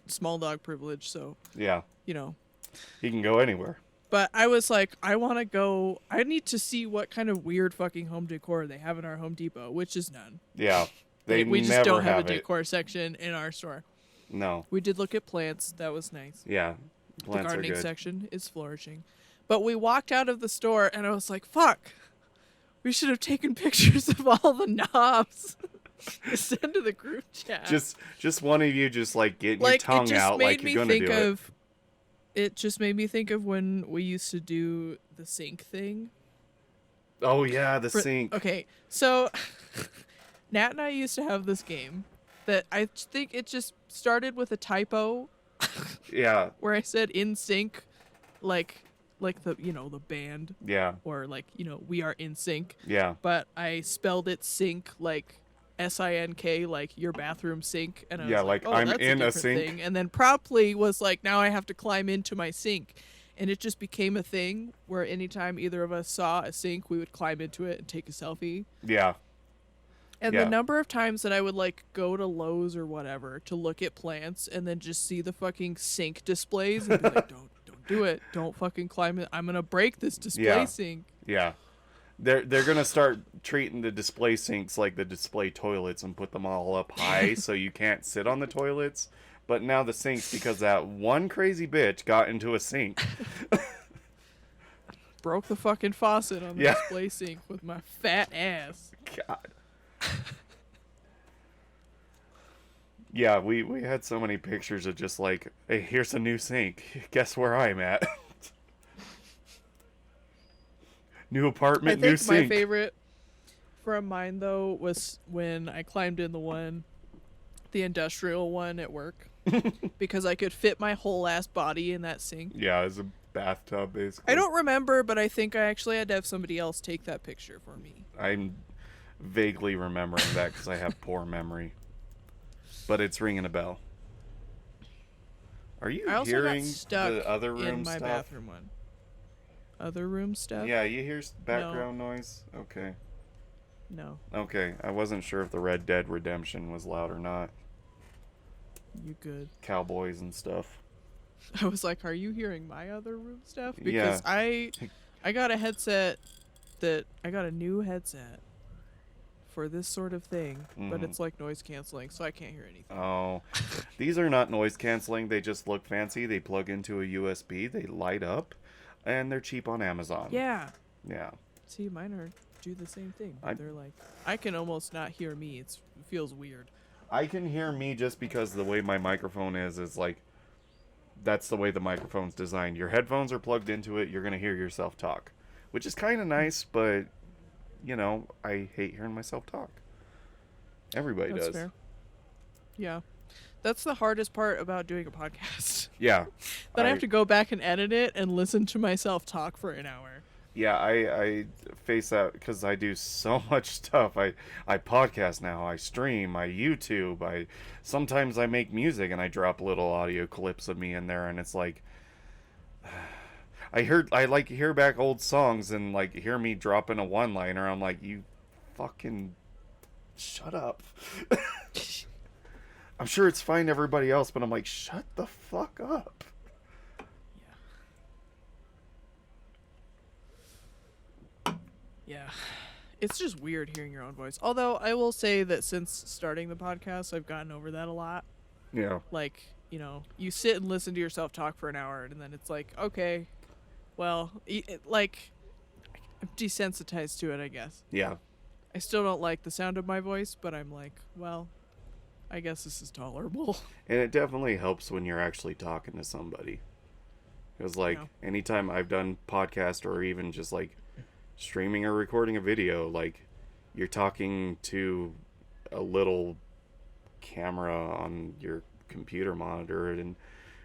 small dog privilege, so Yeah. you know. He can go anywhere. But I was like, I want to go. I need to see what kind of weird fucking home decor they have in our Home Depot, which is none. Yeah. We just never don't have a it. decor section in our store. No. We did look at plants. That was nice. Yeah. The Plants are gardening good. section is flourishing. But we walked out of the store, and I was like, fuck. We should have taken pictures of all the knobs to send to the group chat. Just one of you just like getting like, your tongue it just out made like me you're gonna think do it. of. It just made me think of when we used to do the sink thing. Oh yeah, the sink. Okay, so Nat and I used to have this game that I think it just started with a typo Yeah. where I said in sync, like the the band, Yeah. or like we are in sync, Yeah. but I spelled it sink like SINK, like your bathroom sink, and I Yeah, was like, like, oh, I'm that's in a different sink. thing. And then promptly was like, now I have to climb into my sink, and it just became a thing where anytime either of us saw a sink, we would climb into it and take a selfie. Yeah. And Yeah. the number of times that I would like go to Lowe's or whatever to look at plants and then just see the fucking sink displays and be like, don't do it, don't fucking climb it, I'm gonna break this display Yeah. sink. Yeah. They're gonna start treating the display sinks like the display toilets and put them all up high so you can't sit on the toilets. But now the sinks, because that one crazy bitch got into a sink. Broke the fucking faucet on the Yeah. display sink with my fat ass. God. Yeah, we had so many pictures of just like, hey, here's a new sink. Guess where I'm at? New apartment, new I think sink. my favorite from mine though was when I climbed in the industrial one at work, because I could fit my whole ass body in that sink. Yeah, it's a bathtub basically. I don't remember, but I think I actually had to have somebody else take that picture for me. I'm vaguely remembering that because I have poor memory. but it's ringing a bell. Are you I also got hearing stuck the other room in my stuff? bathroom one. Other room stuff? Yeah, you hear background noise? Okay. No. Okay, I wasn't sure if the Red Dead Redemption was loud or not. You good. Cowboys and stuff. I was like, are you hearing my other room stuff? Yeah. Because I got a headset I got a new headset for this sort of thing, but it's like noise canceling, so I can't hear anything. Oh. These are not noise canceling, they just look fancy. They plug into a USB, they light up, and they're cheap on Amazon. Yeah. Yeah. See, mine do the same thing. But they're like, I can almost not hear me. It feels weird. I can hear me just because the way my microphone is like, that's the way the microphone's designed. Your headphones are plugged into it, you're going to hear yourself talk. Which is kind of nice, but, you know, I hate hearing myself talk. Everybody That's does. Fair. Yeah. That's the hardest part about doing a podcast. Yeah. Then I have to go back and edit it and listen to myself talk for an hour. Yeah, I face that because I do so much stuff. I podcast now. I stream. I YouTube. Sometimes I make music and I drop little audio clips of me in there, and it's like I like hear back old songs and like hear me dropping a one-liner. I'm like, you fucking shut up. I'm sure it's fine to everybody else, but I'm like, shut the fuck up. Yeah. It's just weird hearing your own voice. Although I will say that since starting the podcast, I've gotten over that a lot. Yeah. Like, you know, you sit and listen to yourself talk for an hour, and then it's like, okay, well, like, I'm desensitized to it, I guess. Yeah. I still don't like the sound of my voice, but I'm like, well, I guess this is tolerable. And it definitely helps when you're actually talking to somebody. Because, like, anytime I've done podcast or even just, like, streaming or recording a video, like, you're talking to a little camera on your computer monitor, and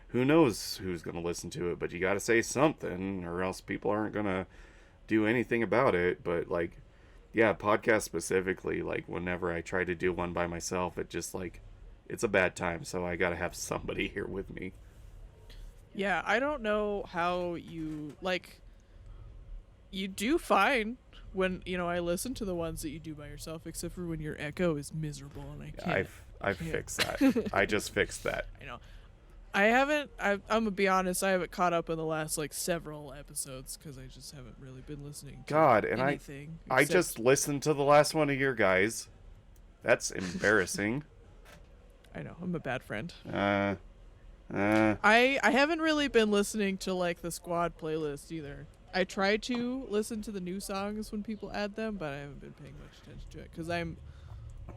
who knows who's going to listen to it, but you got to say something or else people aren't going to do anything about it. But, like, yeah, podcast specifically, like, whenever I try to do one by myself, it just, like, it's a bad time, so I got to have somebody here with me. Yeah, I don't know how you, like, you do fine when, you know, I listen to the ones that you do by yourself, except for when your echo is miserable and I can't. I've fixed that. I just fixed that. I know. I'm gonna be honest, I haven't caught up in the last, like, several episodes because I just haven't really been listening to anything. I just listened to the last one of your guys. That's embarrassing. I know, I'm a bad friend. I haven't really been listening to, like, the squad playlist either. I try to listen to the new songs when people add them, but I haven't been paying much attention to it because I'm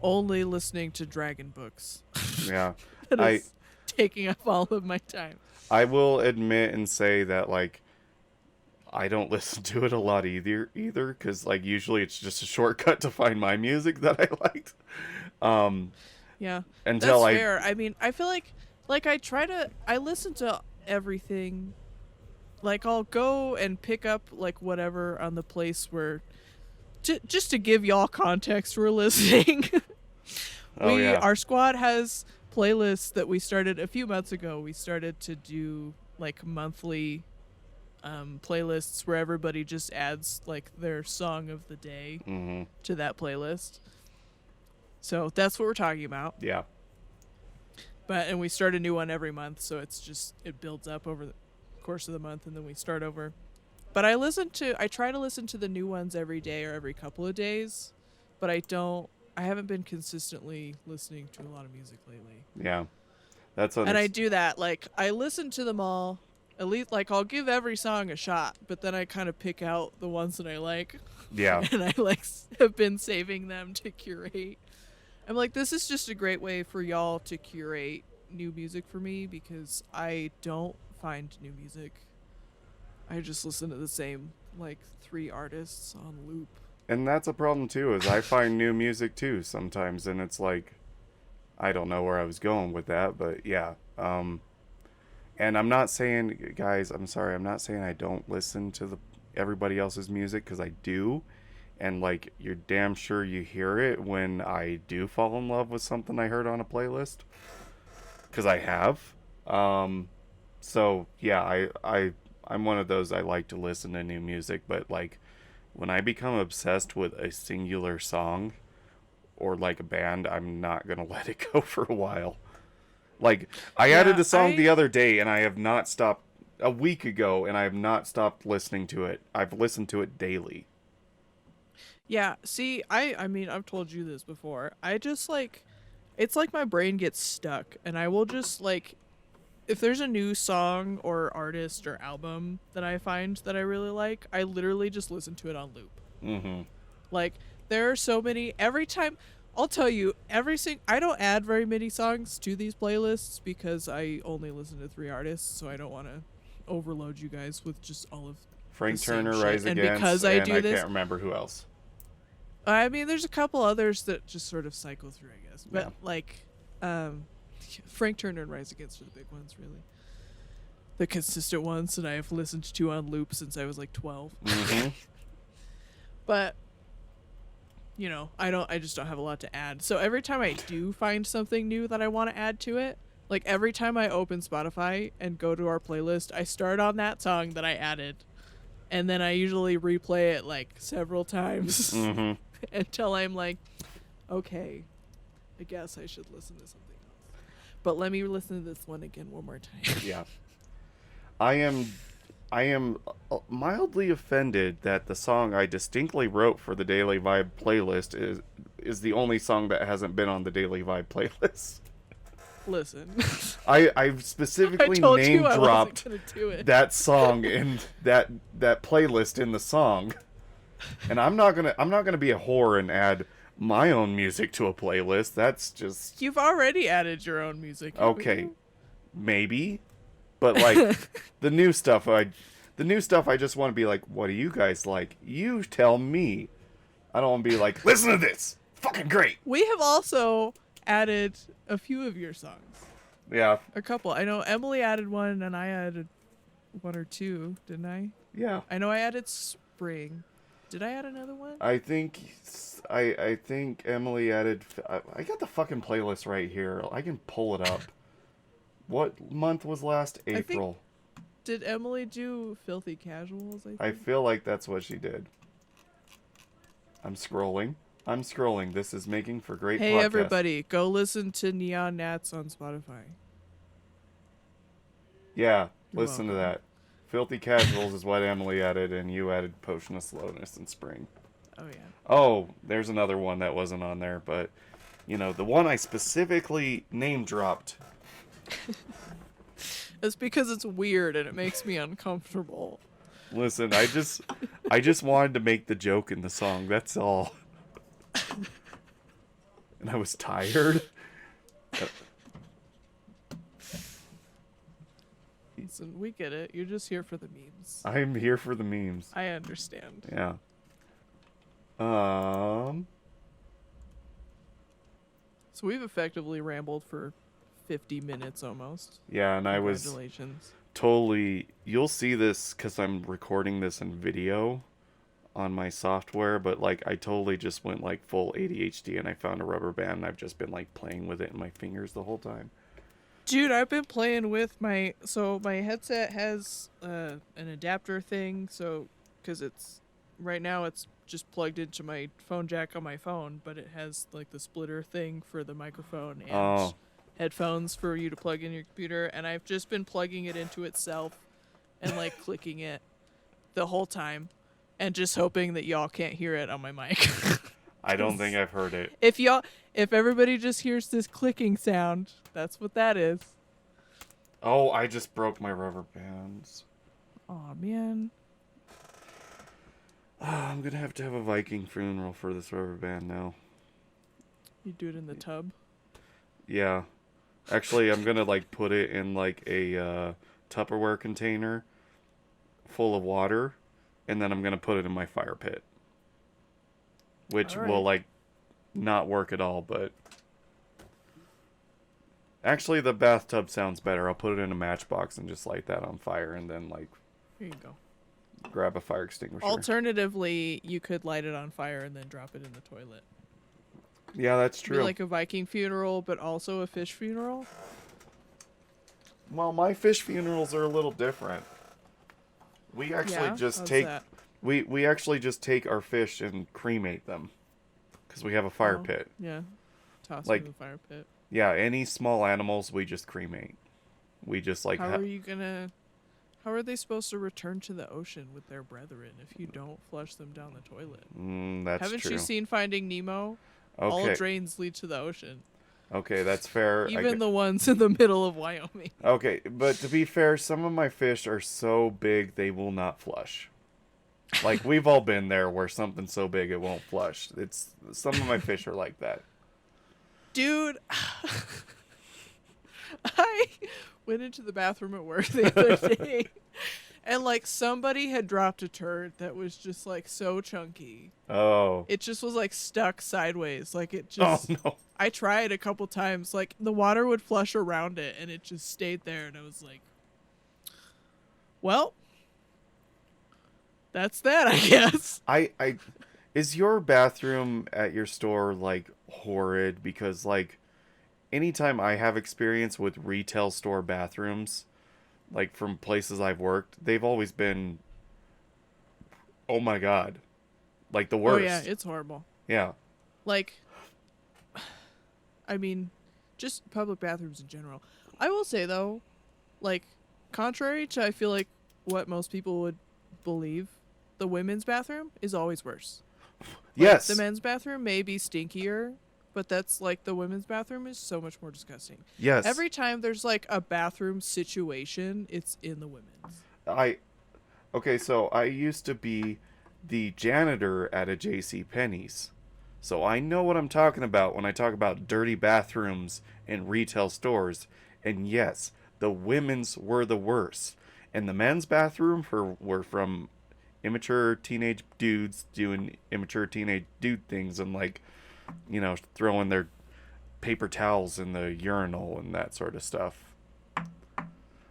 only listening to Dragon books. Yeah. That is taking up all of my time. I will admit and say that, like, I don't listen to it a lot either because, like, usually it's just a shortcut to find my music that I liked. Yeah, until that's fair. I mean, I feel like I listen to everything. Like, I'll go and pick up, like, whatever on the place where, just to give y'all context, we're listening. Our squad has playlists that we started a few months ago. We started to do, like, monthly playlists where everybody just adds, like, their song of the day to that playlist. So that's what we're talking about. Yeah. And we start a new one every month, so it builds up over the course of the month, and then we start over. But I try to listen to the new ones every day or every couple of days, but I haven't been consistently listening to a lot of music lately. Yeah. And I do that, like, I listen to them all, at least, like, I'll give every song a shot, but then I kind of pick out the ones that I like. Yeah. And I, like, have been saving them to curate. I'm like, this is just a great way for y'all to curate new music for me, because I don't find new music. I just listen to the same, like, 3 artists on loop. And that's a problem too, is I find new music too sometimes, and it's like, I don't know where I was going with that, but yeah. And I'm not saying, guys, I'm sorry, I'm not saying I don't listen to everybody else's music, because I do, and like you're damn sure you hear it when I do fall in love with something I heard on a playlist, because I have. So yeah, I'm one of those. I like to listen to new music, but like when I become obsessed with a singular song or like a band, I'm not gonna let it go for a while. Like I added Yeah, a song the other day, and I have not stopped. A week ago, and I have not stopped listening to it. I've listened to it daily. yeah. See, I mean, I've told you this before. I just like, it's like my brain gets stuck, and I will just like, if there's a new song or artist or album that I find that I really like, I literally just listen to it on loop. Mm-hmm. Like there are so many every time. I'll tell you, I don't add very many songs to these playlists because I only listen to 3 artists, so I don't want to overload you guys with just all of Frank the same Turner, shit. Rise And Against, because and I do I this, can't remember who else. I mean, there's a couple others that just sort of cycle through, I guess. But Yeah. like, Frank Turner and Rise Against are the big ones, really. The consistent ones that I've listened to on loop since I was like 12. Mm-hmm. But you know, I just don't have a lot to add. So every time I do find something new that I want to add to it, like every time I open Spotify and go to our playlist, I start on that song that I added, and then I usually replay it like several times Mm-hmm. until I'm like, okay, I guess I should listen to something else. But let me listen to this one again one more time. Yeah. I am mildly offended that the song I distinctly wrote for the Daily Vibe playlist is the only song that hasn't been on the Daily Vibe playlist. Listen, I've specifically I told name you I dropped wasn't gonna do it. that song in that playlist in the song, and I'm not gonna be a whore and add my own music to a playlist. That's just You've already added your own music. haven't okay, you? maybe, but like the new stuff I just want to be like, what do you guys like? You tell me. I don't want to be like, listen to this, fucking great. We have also added a few of your songs. Yeah, A couple. I know Emily added one and I added 1 or 2, didn't I? yeah. I know I added Spring. Did I add another one? I think Emily added. I got the fucking playlist right here. I can pull it up. What month was last? April. Did Emily do Filthy Casuals, I think? I feel like that's what she did. I'm scrolling. This is making for great Hey podcast. everybody, go listen to NeonGnats on Spotify. Yeah, You're listen to welcome. that. Filthy Casuals is what Emily added, and you added Potion of Slowness in Spring. Oh yeah. Oh, there's another one that wasn't on there, but, you know, the one I specifically name dropped. It's because it's weird and it makes me uncomfortable. Listen, I just wanted to make the joke in the song, that's all. And I was tired. Listen, we get it. You're just here for the memes. I'm here for the memes. I understand. Yeah. So we've effectively rambled for 50 minutes almost. Yeah, and I was Congratulations. totally... You'll see this because I'm recording this in video on my software, but like I totally just went like full ADHD and I found a rubber band and I've just been like playing with it in my fingers the whole time. Dude, I've been playing with my headset has an adapter thing, so because it's right now it's just plugged into my phone jack on my phone, but it has like the splitter thing for the microphone and headphones for you to plug in your computer, and I've just been plugging it into itself and like clicking it the whole time and just hoping that y'all can't hear it on my mic. I don't think I've heard it. If everybody just hears this clicking sound, that's what that is. Oh, I just broke my rubber bands. Aw, man. I'm gonna have to have a Viking funeral for this rubber band now. You do it in the tub? Yeah. Actually, I'm gonna like put it in like a Tupperware container full of water, and then I'm gonna put it in my fire pit. Which All right. will like not work at all, but actually the bathtub sounds better. I'll put it in a matchbox and just light that on fire, and then like Here you go. grab a fire extinguisher. Alternatively, you could light it on fire and then drop it in the toilet. Yeah, that's true. Be like a Viking funeral, but also a fish funeral. Well, my fish funerals are a little different. We actually just take we actually just take our fish and cremate them because we have a fire pit. Yeah, toss like, them in the fire pit. Yeah, any small animals we just cremate. We just like. How are they supposed to return to the ocean with their brethren if you don't flush them down the toilet? That's Haven't true. you seen Finding Nemo? Okay. All drains lead to the ocean. Okay, that's fair. Even the ones in the middle of Wyoming. Okay, but to be fair, some of my fish are so big they will not flush. Like, we've all been there where something's so big it won't flush. Some of my fish are like that. Dude, I went into the bathroom at work the other day, and like somebody had dropped a turd that was just like so chunky. Oh. It just was like stuck sideways. Like it just. Oh no. I tried a couple times. Like the water would flush around it, and it just stayed there. And I was like, "Well, that's that, I guess." Is your bathroom at your store like horrid? Because like, anytime I have experience with retail store bathrooms, like from places I've worked, they've always been, oh my god, like the worst. Oh yeah, it's horrible. Yeah. Like, I mean, just public bathrooms in general. I will say though, like, contrary to I feel like what most people would believe, the women's bathroom is always worse. Yes. The men's bathroom may be stinkier, but that's like the women's bathroom is so much more disgusting. Yes. Every time there's like a bathroom situation, it's in the women's. Okay, so I used to be the janitor at a J.C. Penney's. So I know what I'm talking about when I talk about dirty bathrooms in retail stores. And yes, the women's were the worst. And the men's bathroom were from immature teenage dudes doing immature teenage dude things and like, you know, throwing their paper towels in the urinal and that sort of stuff.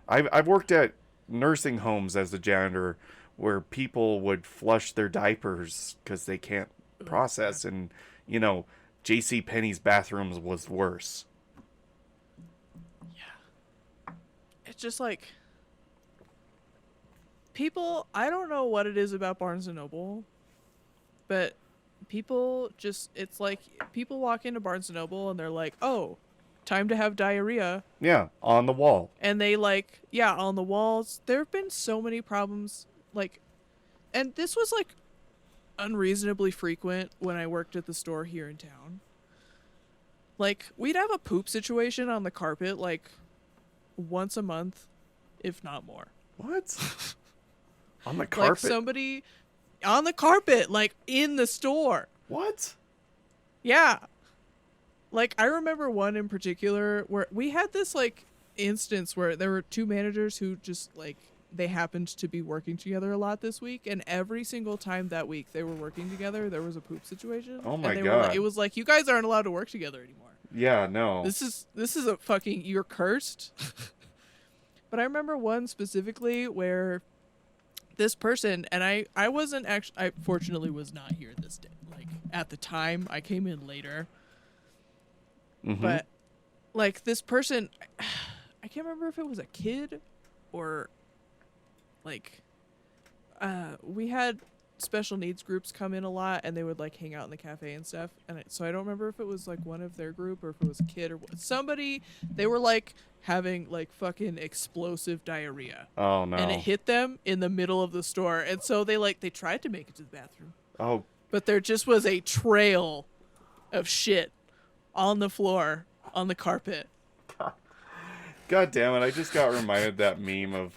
I've worked at nursing homes as a janitor where people would flush their diapers because they can't process, and you know, J.C. Penney's bathrooms was worse. Yeah, it's just like people. I don't know what it is about Barnes and Noble, but people just, it's like people walk into Barnes and Noble and they're like, oh, time to have diarrhea. Yeah, on the wall. And they like, yeah, on the walls. There have been so many problems, like, and this was like unreasonably frequent when I worked at the store here in town. Like, we'd have a poop situation on the carpet like once a month, if not more. What? On the carpet? Like somebody on the carpet, like in the store. What? Yeah. Like, I remember one in particular where we had this like instance where there were two managers who just like, they happened to be working together a lot this week, and every single time that week they were working together, there was a poop situation. Oh my and god! It was like, you guys aren't allowed to work together anymore. Yeah, no. This is a fucking, you're cursed. But I remember one specifically where this person, and I wasn't actually, I fortunately was not here this day. Like at the time, I came in later. Mm-hmm. But like this person, I can't remember if it was a kid or like we had special needs groups come in a lot, and they would like hang out in the cafe and stuff, and so I don't remember if it was like one of their group or if it was a kid or somebody. They were like having like fucking explosive diarrhea. Oh no. And it hit them in the middle of the store, and so they tried to make it to the bathroom. Oh. But there just was a trail of shit on the floor, on the carpet. God damn it, I just got reminded of that meme of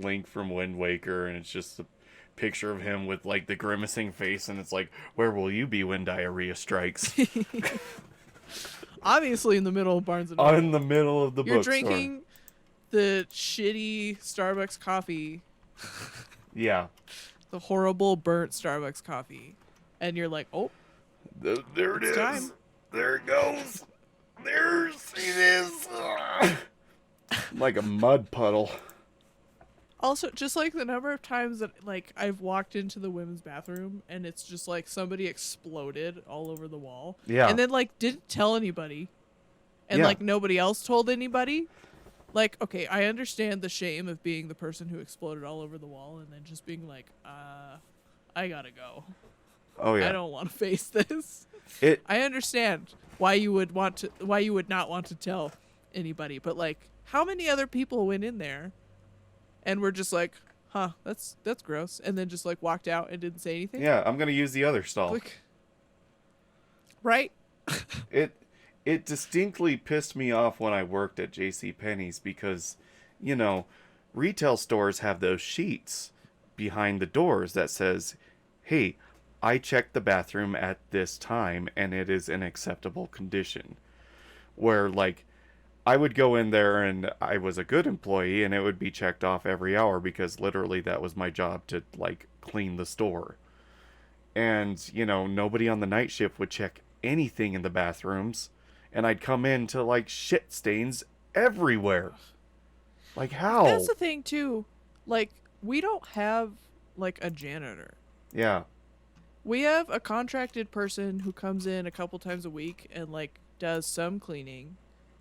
Link from Wind Waker, and it's just a picture of him with like the grimacing face, and it's like, where will you be when diarrhea strikes? Obviously in the middle of Barnes & Noble. In the middle of the bookstore. You're drinking the shitty Starbucks coffee. Yeah. The horrible burnt Starbucks coffee. And you're like, oh. There it is. Time. There it goes. It is. Like a mud puddle. Also, just like the number of times that like I've walked into the women's bathroom and it's just like somebody exploded all over the wall, Yeah. and then like didn't tell anybody, and Yeah. like nobody else told anybody. Like, okay, I understand the shame of being the person who exploded all over the wall and then just being like, I gotta go. Oh I yeah. don't want to face this. It I understand why you would not want to tell anybody, but like, how many other people went in there and were just like, huh, that's gross, and then just like walked out and didn't say anything? yeah, I'm going to use the other stall. Like, right? It it distinctly pissed me off when I worked at J.C. Penney's because, you know, retail stores have those sheets behind the doors that says, "Hey, I checked the bathroom at this time and it is in acceptable condition." Where like I would go in there and I was a good employee and it would be checked off every hour because literally that was my job to like clean the store. And, you know, nobody on the night shift would check anything in the bathrooms. And I'd come in to like shit stains everywhere. Like how? That's the thing too. Like, we don't have like a janitor. Yeah. We have a contracted person who comes in a couple times a week and like does some cleaning.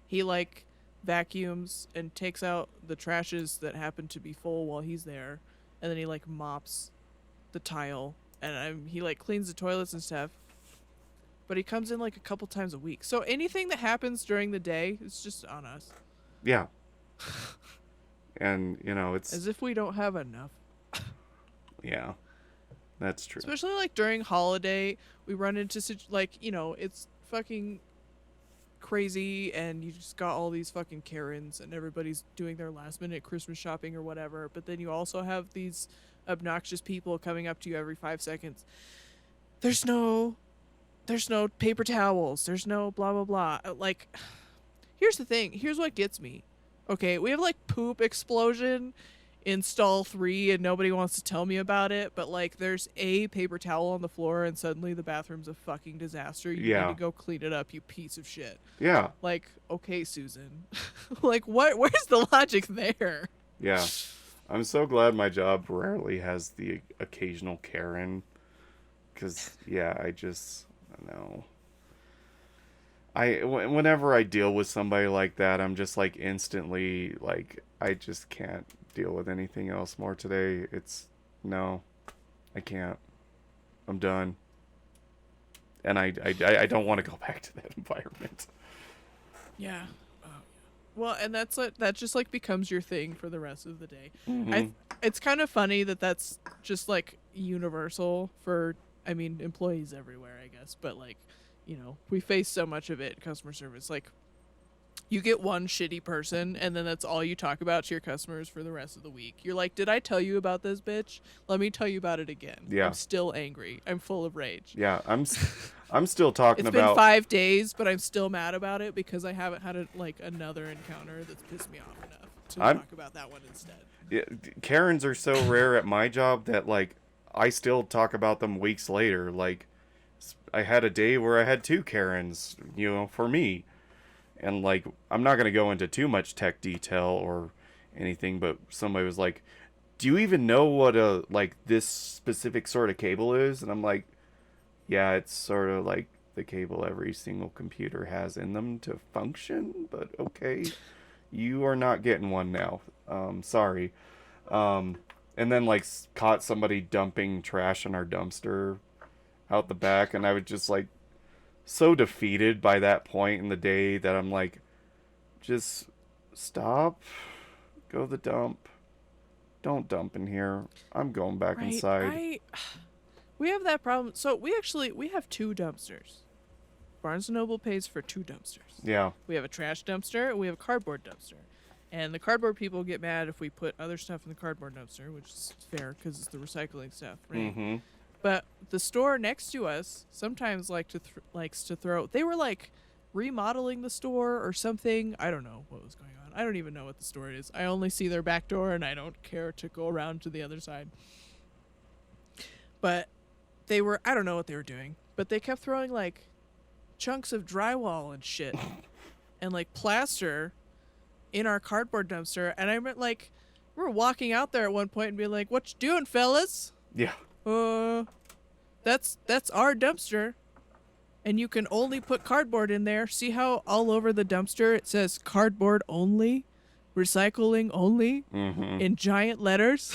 He like vacuums and takes out the trashes that happen to be full while he's there, and then he like mops the tile, and he like cleans the toilets and stuff. But he comes in like a couple times a week. So anything that happens during the day is just on us. Yeah. And, you know, it's As if we don't have enough. yeah. That's true. Especially like during holiday, we run into like, you know, it's fucking crazy and you just got all these fucking Karens and everybody's doing their last minute Christmas shopping or whatever, but then you also have these obnoxious people coming up to you every 5 seconds. There's no paper towels, there's no blah blah blah. Like, here's the thing, here's what gets me. Okay, we have like poop explosion in stall 3 and nobody wants to tell me about it, but like there's a paper towel on the floor and suddenly the bathroom's a fucking disaster. You Yeah. need to go clean it up, you piece of shit. Yeah. Like, okay, Susan. Like, where's the logic there? Yeah. I'm so glad my job rarely has the occasional Karen. Because, yeah, I don't know. Whenever I deal with somebody like that, I'm just like instantly, like, I just can't deal with anything else more today. No, I can't. I'm done. And I don't want to go back to that environment. Yeah. Well, and that just like becomes your thing for the rest of the day. Mm-hmm. It's kind of funny that that's just like universal for, I mean, employees everywhere, I guess. But like, you know, we face so much of it, customer service. Like, you get one shitty person and then that's all you talk about to your customers for the rest of the week. You're like, did I tell you about this bitch? Let me tell you about it again. Yeah. I'm still angry. I'm full of rage. Yeah, I'm still talking It's about. been 5 days, but I'm still mad about it because I haven't had another encounter that's pissed me off enough to talk about that one instead. Yeah, Karens are so rare at my job that like I still talk about them weeks later. Like, I had a day where I had 2 Karens, you know, for me. And like, I'm not gonna go into too much tech detail or anything, but somebody was like, "Do you even know what this specific sort of cable is?" And I'm like, "Yeah, it's sort of like the cable every single computer has in them to function, but okay, you are not getting one now. Sorry." And then like caught somebody dumping trash in our dumpster out the back, and I was just like so defeated by that point in the day that I'm like, just stop, go to the dump, don't dump in here, I'm going back inside. We have that problem. So we have 2 dumpsters. Barnes & Noble pays for 2 dumpsters. Yeah. We have a trash dumpster and we have a cardboard dumpster. And the cardboard people get mad if we put other stuff in the cardboard dumpster, which is fair because it's the recycling stuff, right? Mm-hmm. But the store next to us sometimes likes to throw. They were like remodeling the store or something. I don't know what was going on. I don't even know what the store is. I only see their back door and I don't care to go around to the other side. But I don't know what they were doing, but they kept throwing like chunks of drywall and shit and like plaster in our cardboard dumpster. And I like, remember walking out there at one point and being like, "What you doing, fellas? Yeah. Uh, that's our dumpster, and you can only put cardboard in there. See how all over the dumpster it says cardboard only, recycling only, Mm-hmm. in giant letters."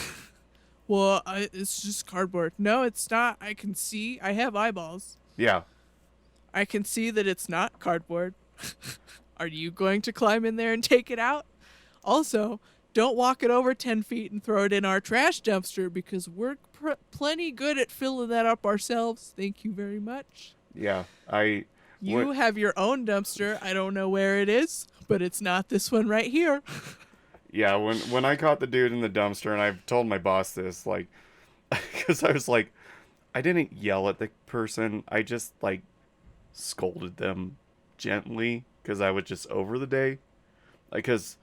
Well, it's just cardboard. No, it's not. I can see. I have eyeballs. Yeah. I can see that it's not cardboard. Are you going to climb in there and take it out? Also, don't walk it over 10 feet and throw it in our trash dumpster because we're plenty good at filling that up ourselves. Thank you very much. Yeah. You have your own dumpster. I don't know where it is, but it's not this one right here. Yeah, when I caught the dude in the dumpster, and I've told my boss this, like, because I was like, I didn't yell at the person. I just, like, scolded them gently because I was just over the day. Like, because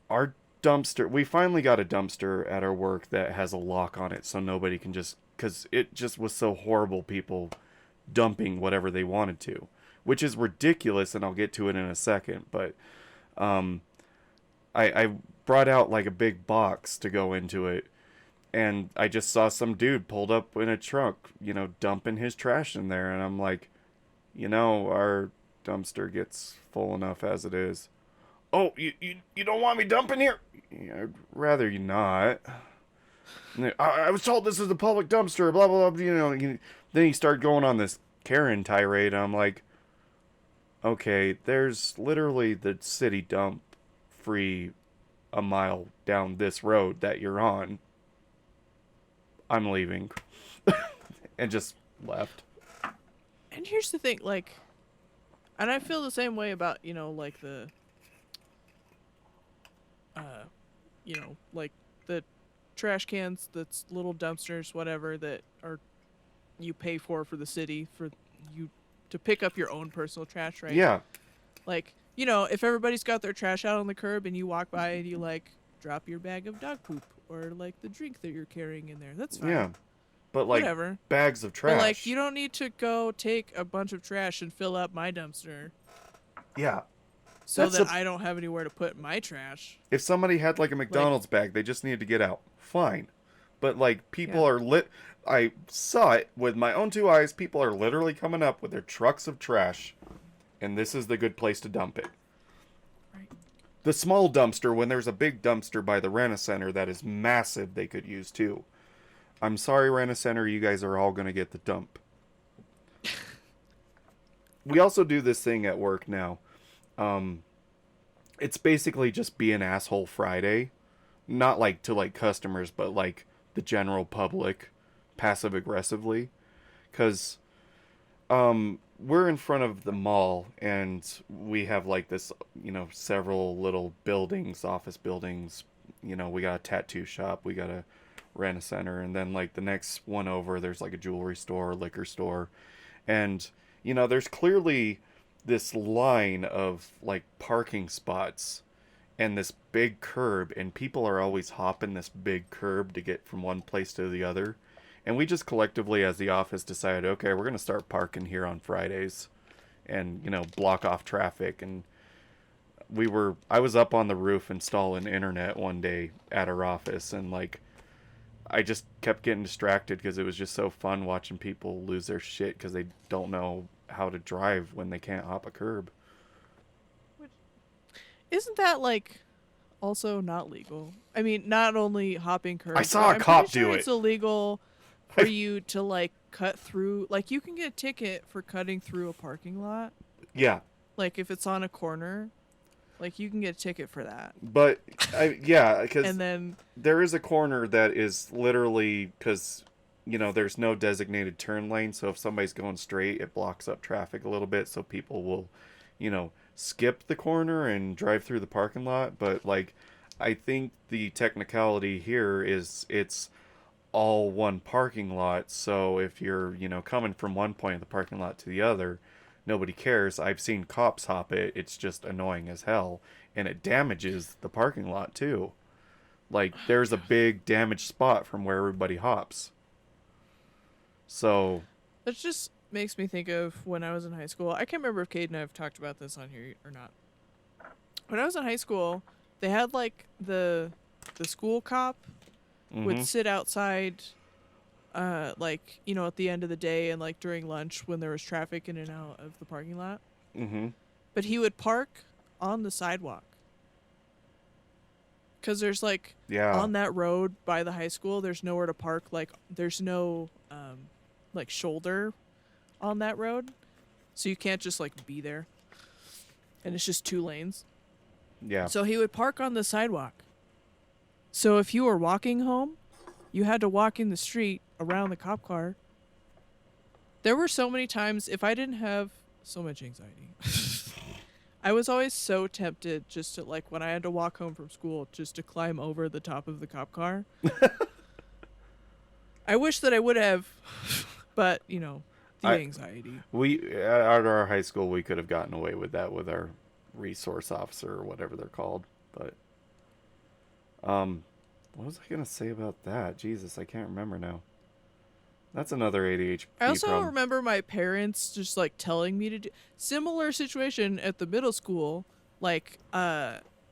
our dumpster, we finally got a dumpster at our work that has a lock on it so nobody can just, because it just was so horrible, people dumping whatever they wanted to, which is ridiculous, and I'll get to it in a second, but, I brought out like a big box to go into it, and I just saw some dude pulled up in a truck, dumping his trash in there, and I'm like, our dumpster gets full enough as it is. Oh, you don't want me dumping here? Yeah, I'd rather you not. I was told this is a public dumpster, blah, blah, blah, Then he started going on this Karen tirade, and I'm like, okay, there's literally the city dump free a mile down this road that you're on. I'm leaving. And just left. And here's the thing, like, and I feel the same way about, like the, like the trash cans, that's little dumpsters, whatever, that are, you pay for the city for you to pick up your own personal trash, right? Yeah. Like, if everybody's got their trash out on the curb and you walk by and you, like, drop your bag of dog poop or, like, the drink that you're carrying in there, that's fine. Yeah. But, like, whatever. bags of trash. But, like, you don't need to go take a bunch of trash and fill up my dumpster. Yeah. So that I don't have anywhere to put my trash. If somebody had, like, a McDonald's bag, they just needed to get out. Fine. But, like, people are I saw it with my own two eyes. People are literally coming up with their trucks of trash. And this is the good place to dump it. Right. The small dumpster, when there's a big dumpster by the Rent-A-Center that is massive, they could use too. I'm sorry, Rent-A-Center, you guys are all going to get the dump. We also do this thing at work now. It's basically just be an asshole Friday. Not like to like customers, but like the general public, passive aggressively. Because we're in front of the mall, and we have like this, several little buildings, office buildings. We got a tattoo shop, we got a Rent-A-Center, and then like the next one over, there's like a jewelry store, liquor store, and there's clearly this line of like parking spots and this big curb, and people are always hopping this big curb to get from one place to the other. And we just collectively as the office decided, okay, we're going to start parking here on Fridays and, block off traffic. And I was up on the roof installing internet one day at our office, and like, I just kept getting distracted because it was just so fun watching people lose their shit because they don't know how to drive when they can't hop a curb. Isn't that like also not legal? I mean, not only hopping curbs. I saw a cop do it. It's illegal for you to like cut through. Like, you can get a ticket for cutting through a parking lot. Yeah. Like, if it's on a corner, like, you can get a ticket for that. But because and then there is a corner that is literally because there's no designated turn lane, so if somebody's going straight, it blocks up traffic a little bit, so people will skip the corner and drive through the parking lot. But like, I think the technicality here is it's all one parking lot, so if you're coming from one point of the parking lot to the other, nobody cares. I've seen cops hop it. It's just annoying as hell, and it damages the parking lot too. Like, there's a big damaged spot from where everybody hops. So that just makes me think of when I was in high school. I can't remember if Kade and I have talked about this on here or not. When I was in high school, they had like the the school cop would sit outside, like, you know, at the end of the day and like during lunch when there was traffic in and out of the parking lot. Mm-hmm. But he would park on the sidewalk. Because there's like, Yeah. on that road by the high school, there's nowhere to park. Like, there's no, like, shoulder on that road. So you can't just, like, be there. And it's just 2 lanes. Yeah. So he would park on the sidewalk. So if you were walking home, you had to walk in the street around the cop car. There were so many times, if I didn't have so much anxiety, I was always so tempted just to, like, when I had to walk home from school, just to climb over the top of the cop car. I wish that I would have, but, you know, the anxiety. We, at our high school, we could have gotten away with that with our resource officer or whatever they're called. But, what was I going to say about that? Jesus, I can't remember now. That's another ADHD I also problem. remember my parents just, like, telling me to do... Similar situation at the middle school. Like,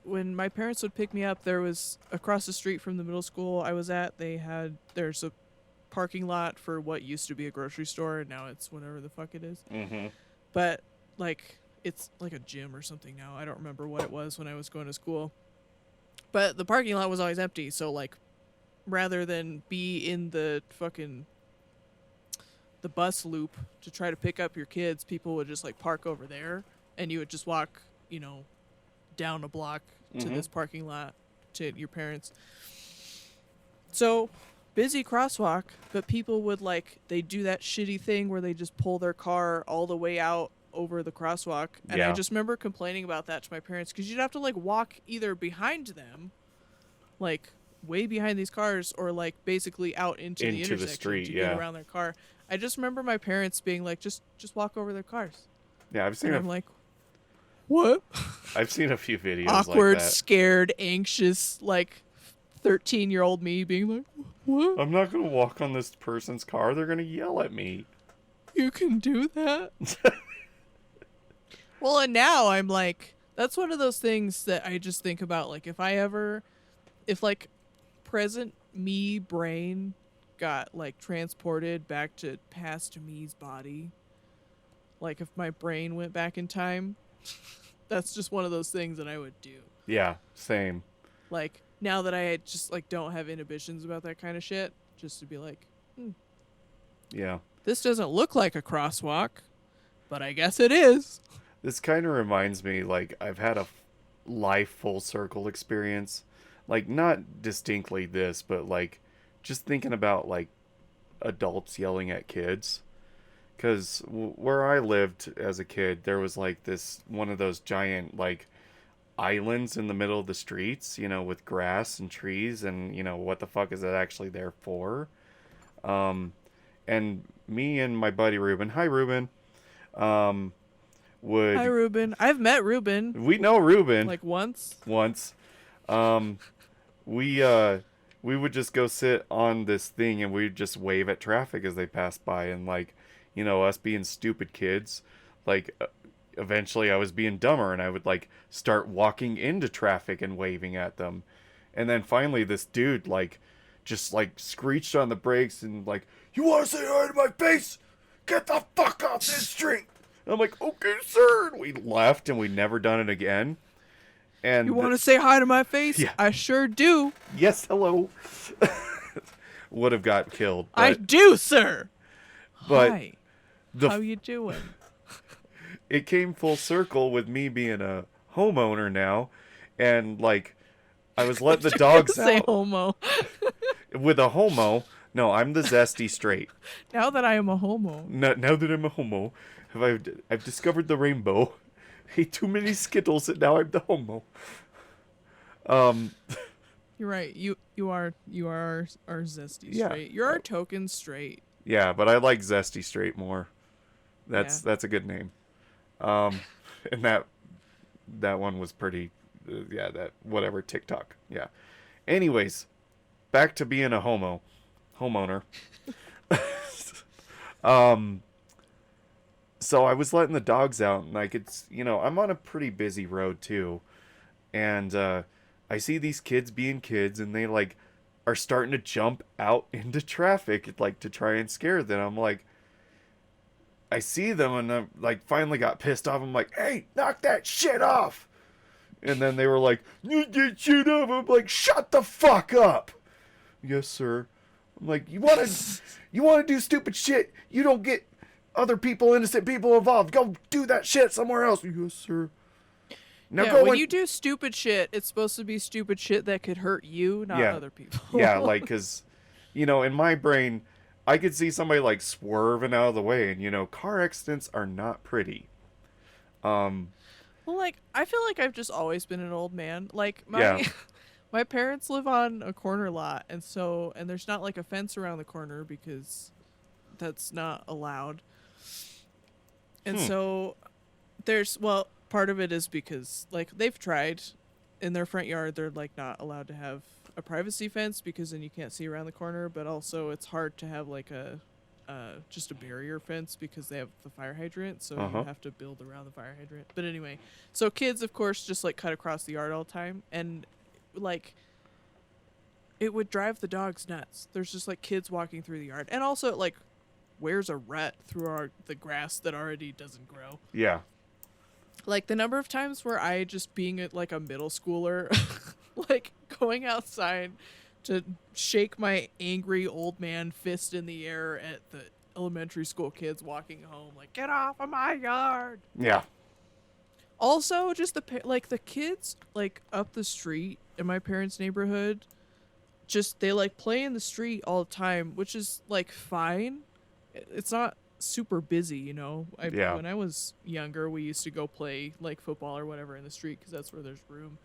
when my parents would pick me up, there was, across the street from the middle school I was at, there's a parking lot for what used to be a grocery store, and now it's whatever the fuck it is. Mm-hmm. But, like, it's like a gym or something now. I don't remember what it was when I was going to school. But the parking lot was always empty, so, like, rather than be in the fucking... the bus loop to try to pick up your kids, people would just like park over there and you would just walk, you know, down a block to this parking lot to your parents. So busy crosswalk, but people would like, they do that shitty thing where they just pull their car all the way out over the crosswalk. And I just remember complaining about that to my parents because you'd have to like walk either behind them, like way behind these cars, or like basically out into the intersection the street, to get around their car. I just remember my parents being like, just walk over their cars. Yeah, I've seen. And I'm like, what? I've seen a few videos awkward, like that. scared, anxious, like 13-year-old me being like, what? I'm not gonna walk on this person's car. They're gonna yell at me. You can do that? Well, and now I'm like, that's one of those things that I just think about. Like, if like present me brain got like transported back to past me's body, like if my brain went back in time, that's just one of those things that I would do. Yeah, same. Like now that I just like don't have inhibitions about that kind of shit, just to be like, Yeah. this doesn't look like a crosswalk, but I guess it is. This kind of reminds me, like, I've had a life full circle experience. Like, not distinctly this, but like just thinking about like adults yelling at kids. Because where I lived as a kid, there was like this one of those giant like islands in the middle of the streets, you know, with grass and trees, and you know, what the fuck is that actually there for? And me and my buddy Ruben, hi Ruben, would... Hi Ruben. I've met Ruben. We know Ruben. Like once. We would just go sit on this thing and we'd just wave at traffic as they passed by, and like, you know, us being stupid kids, like eventually I was being dumber and I would like start walking into traffic and waving at them. And then finally this dude like just like screeched on the brakes and like, "You want to say hi to my face? Get the fuck off this street." And I'm like, "Okay, sir." And we left and we'd never done it again. And you want to say hi to my face? Yeah. I sure do. Yes, hello. Would have got killed. But, I do, sir. But hi. How you doing? It came full circle with me being a homeowner now, and like I was letting the dogs say out homo. with a homo. No, I'm the zesty straight. Now that I am a homo. Now that I'm a homo, I've discovered the rainbow. Ate too many Skittles and now I'm the homo. You're right. You are our zesty Yeah. straight. You're our token straight. Yeah, but I like zesty straight more. That's a good name. And that one was pretty. That whatever TikTok. Yeah. Anyways, back to being a homeowner. So I was letting the dogs out, and like it's, you know, I'm on a pretty busy road too, and I see these kids being kids, and they like are starting to jump out into traffic like to try and scare them. I'm like, I see them, and I like finally got pissed off. I'm like, hey, knock that shit off. And then they were like, you get shit off. I'm like, shut the fuck up. Yes, sir. I'm like, you wanna do stupid shit? You don't get other people, innocent people involved. Go do that shit somewhere else. Yes, sir. Now Yeah, go when in. you do stupid shit, it's supposed to be stupid shit that could hurt you, not Yeah. other people. Yeah, like, cause, in my brain, I could see somebody like swerving out of the way, and car accidents are not pretty. Um, Well, like, I feel like I've just always been an old man. Like, yeah, my parents live on a corner lot, and there's not like a fence around the corner because that's not allowed. And so part of it is because like they've tried in their front yard, they're like not allowed to have a privacy fence because then you can't see around the corner, but also it's hard to have like a just a barrier fence because they have the fire hydrant, so you have to build around the fire hydrant. But anyway, so kids of course just like cut across the yard all the time, and like it would drive the dogs nuts. There's just like kids walking through the yard, and also it like wears a rut through the grass that already doesn't grow. yeah, Like the number of times where I just being like a middle schooler, like going outside to shake my angry old man fist in the air at the elementary school kids walking home, like, get off of my yard. yeah, Also, just the kids like up the street in my parents' neighborhood, just they like play in the street all the time, which is like fine. It's not super busy, Yeah. When I was younger, we used to go play like football or whatever in the street because that's where there's room.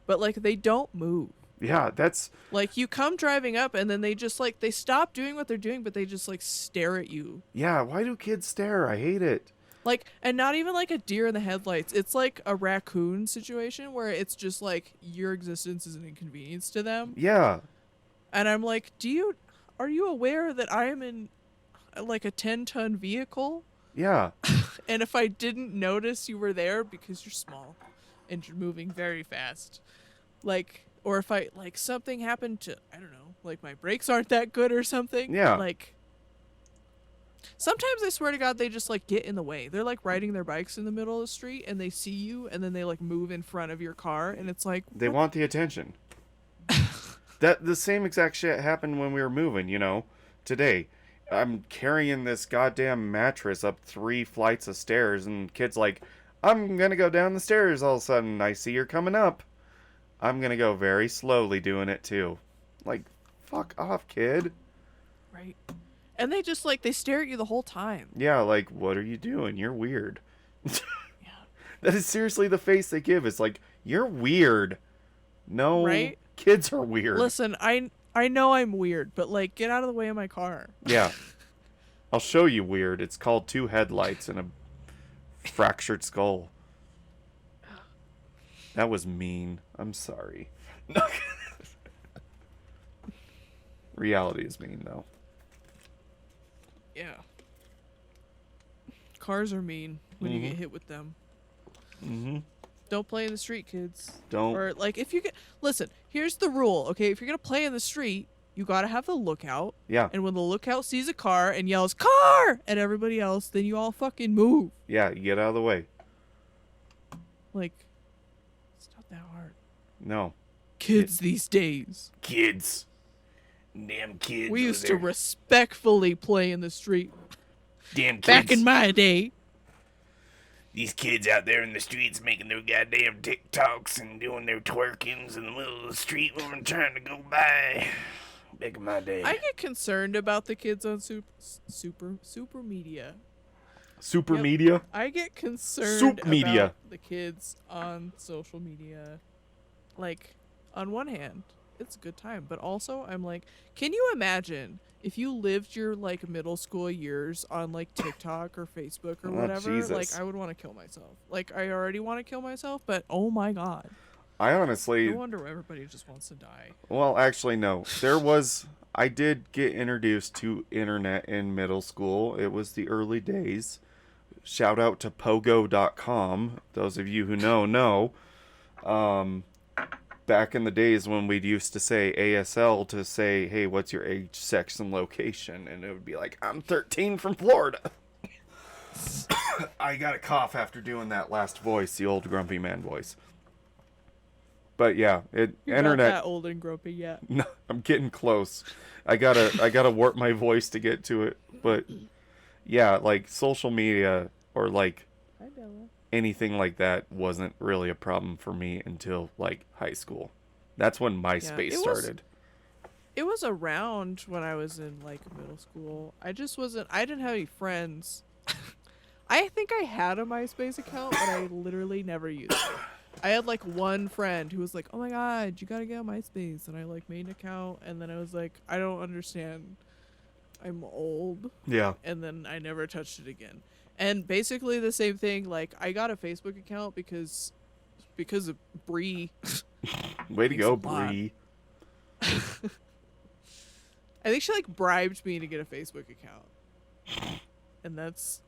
But like they don't move. yeah. That's Like you come driving up and then they just like they stop doing what they're doing, but they just like stare at you. yeah. Why do kids stare? I hate it. Like, and not even like a deer in the headlights. It's like a raccoon situation where it's just like your existence is an inconvenience to them. Yeah, And I'm like, are you aware that I am in like a 10-ton vehicle? yeah, And if I didn't notice you were there because you're small and you're moving very fast, like, or if I, like, something happened to, I don't know, like my brakes aren't that good or something. Yeah. Like, sometimes I swear to God, they just like get in the way. They're like riding their bikes in the middle of the street and they see you and then they like move in front of your car and it's like, they want the attention. That the same exact shit happened when we were moving. Today. I'm carrying this goddamn mattress up 3 flights of stairs, and kid's like, I'm gonna go down the stairs. All of a sudden, I see you're coming up. I'm gonna go very slowly doing it too. Like, fuck off, kid. right. And they just like, they stare at you the whole time. Yeah, like, what are you doing? You're weird. Yeah. That is seriously the face they give. It's like, you're weird. No, Right? Kids are weird. Listen, I know I'm weird, but like, get out of the way of my car. Yeah. I'll show you weird. It's called 2 headlights and a fractured skull. That was mean. I'm sorry. Reality is mean, though. Yeah. Cars are mean when you get hit with them. Mm-hmm. Don't play in the street, kids. Don't. Or like if you get listen, here's the rule, okay? If you're gonna play in the street, you gotta have the lookout. Yeah. And when the lookout sees a car and yells "car" at everybody else, then you all fucking move. Yeah, you get out of the way. Like, it's not that hard. No. Kids these days. Kids. Damn kids. We used to respectfully play in the street Damn kids. back in my day. These kids out there in the streets making their goddamn TikToks and doing their twerkings in the middle of the street when we're trying to go by. Back in my day. I get concerned about the kids on super media. Super Yep. media? I get concerned Soup media. about the kids on social media. Like, on one hand, it's a good time, but also I'm like, can you imagine if you lived your like middle school years on like TikTok or Facebook or whatever? Jesus. Like, I would want to kill myself. Like, I already want to kill myself, but oh my god, I honestly. no wonder everybody just wants to die. Well, actually, no. I did get introduced to internet in middle school. It was the early days. Shout out to pogo.com. Those of you who know. back in the days when we'd used to say ASL to say, hey, what's your age, sex, and location? And it would be like, I'm 13 from Florida. I got a cough after doing that last voice, the old grumpy man voice. But yeah, You're internet. not that old and grumpy yet. No, I'm getting close. I gotta warp my voice to get to it. But yeah, like social media or like Hi, Bella. anything like that wasn't really a problem for me until like high school. That's when MySpace started. It was around when I was in like middle school. I didn't have any friends. I think I had a MySpace account, but I literally never used it. I had like one friend who was like, "Oh my god, you gotta get on MySpace," and I like made an account, and then I was like, "I don't understand. I'm old." Yeah. And then I never touched it again. And basically the same thing. Like I got a Facebook account because of Bree. Way to Thanks go, a lot. Bree. I think she like bribed me to get a Facebook account, and that's.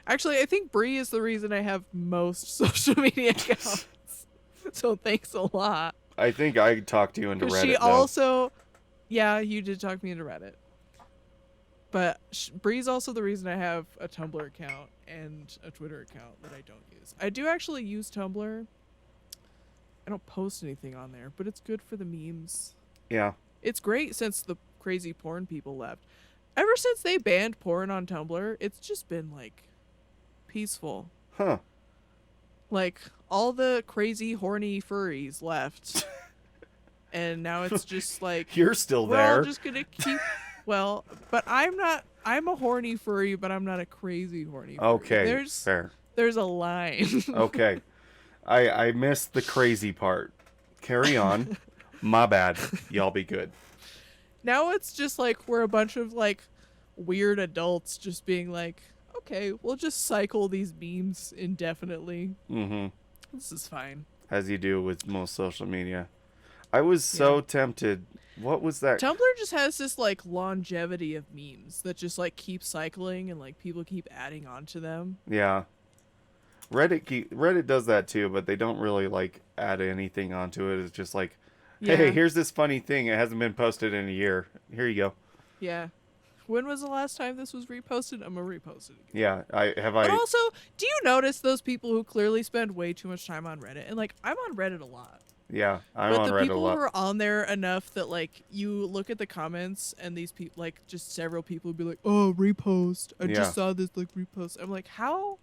Actually, I think Bree is the reason I have most social media accounts. So thanks a lot. I think I talked you into Reddit. She also, yeah, you did talk me into Reddit. But Bree's also the reason I have a Tumblr account and a Twitter account that I don't use. I do actually use Tumblr. I don't post anything on there, but it's good for the memes. Yeah. It's great since the crazy porn people left. Ever since they banned porn on Tumblr, it's just been like peaceful. Huh. Like all the crazy horny furries left. And now it's just like You're still we're there. all just gonna keep well, but I'm a horny furry, but I'm not a crazy horny furry. Okay. Fair. There's a line. Okay. I missed the crazy part. Carry on. My bad. Y'all be good. Now it's just like we're a bunch of like weird adults just being like, okay, we'll just cycle these memes indefinitely. Mm-hmm. This is fine. As you do with most social media. I was so tempted. What was that? Tumblr just has this like longevity of memes that just like keep cycling and like people keep adding on to them. Yeah. Reddit does that too, but they don't really like add anything onto it. It's just like, hey, here's this funny thing. It hasn't been posted in a year. Here you go. Yeah. When was the last time this was reposted? I'm gonna repost it again. Yeah, But also, do you notice those people who clearly spend way too much time on Reddit? And like, I'm on Reddit a lot. Yeah, I'm on Reddit a lot. But the people who are on there enough that like you look at the comments and these people, like just several people would be like, "Oh, repost. I just saw this like repost." I'm like, how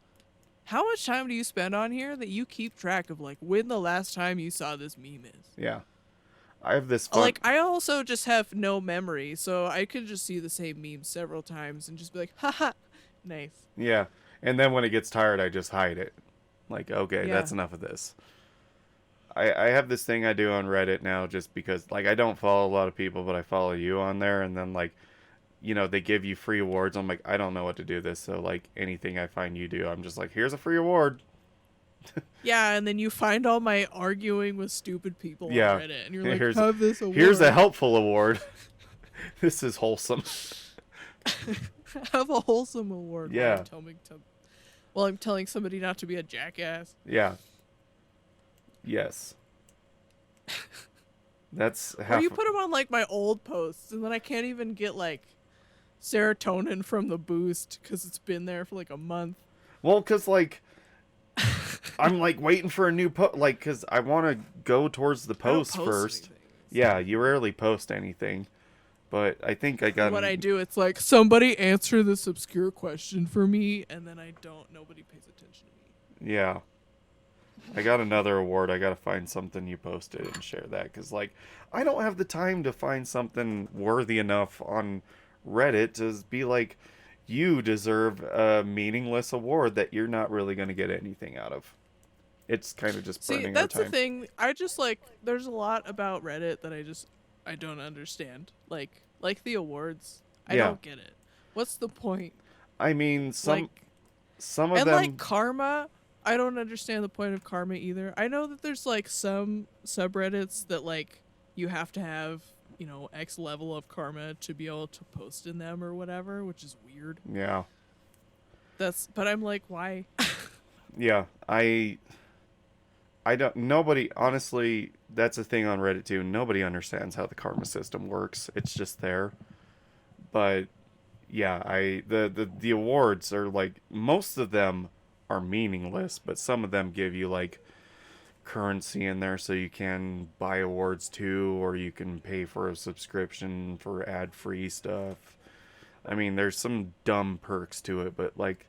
much time do you spend on here that you keep track of like when the last time you saw this meme is? Yeah. I have this Like I also just have no memory, so I could just see the same meme several times and just be like, haha, nice. Yeah. And then when it gets tired, I just hide it. Like, okay, that's enough of this. I have this thing I do on Reddit now just because, like, I don't follow a lot of people, but I follow you on there. And then, like, you know, they give you free awards. I'm like, I don't know what to do with this. So, like, anything I find you do, I'm just like, here's a free award. Yeah, and then you find all my arguing with stupid people on Reddit, and you're like, have this award. Here's a helpful award. This is wholesome. Have a wholesome award. Yeah. While I'm telling somebody not to be a jackass. Yeah. Yes. That's half. Or you put them on like my old posts, and then I can't even get like serotonin from the boost because it's been there for like a month. Well, because like I'm like waiting for a new post, like because I want to go towards the post first. Anything, so. Yeah, you rarely post anything, but I think I got. What I do, it's like somebody answer this obscure question for me, and then I don't. Nobody pays attention to me. Yeah. I got another award. I got to find something you posted and share that. Because, like, I don't have the time to find something worthy enough on Reddit to be like, you deserve a meaningless award that you're not really going to get anything out of. It's kind of just burning our time. See, that's the thing. I just, like, there's a lot about Reddit that I don't understand. Like the awards. I don't get it. What's the point? I mean, some of and them... like karma... I don't understand the point of karma either. I know that there's like some subreddits that like you have to have, you know, X level of karma to be able to post in them or whatever, which is weird. Yeah. But I'm like, why? Yeah, I don't. Nobody, honestly, that's a thing on Reddit too. Nobody understands how the karma system works. It's just there. But yeah, the awards are like most of them are meaningless, but some of them give you like currency in there so you can buy awards too, or you can pay for a subscription for ad-free stuff. I mean, there's some dumb perks to it, but like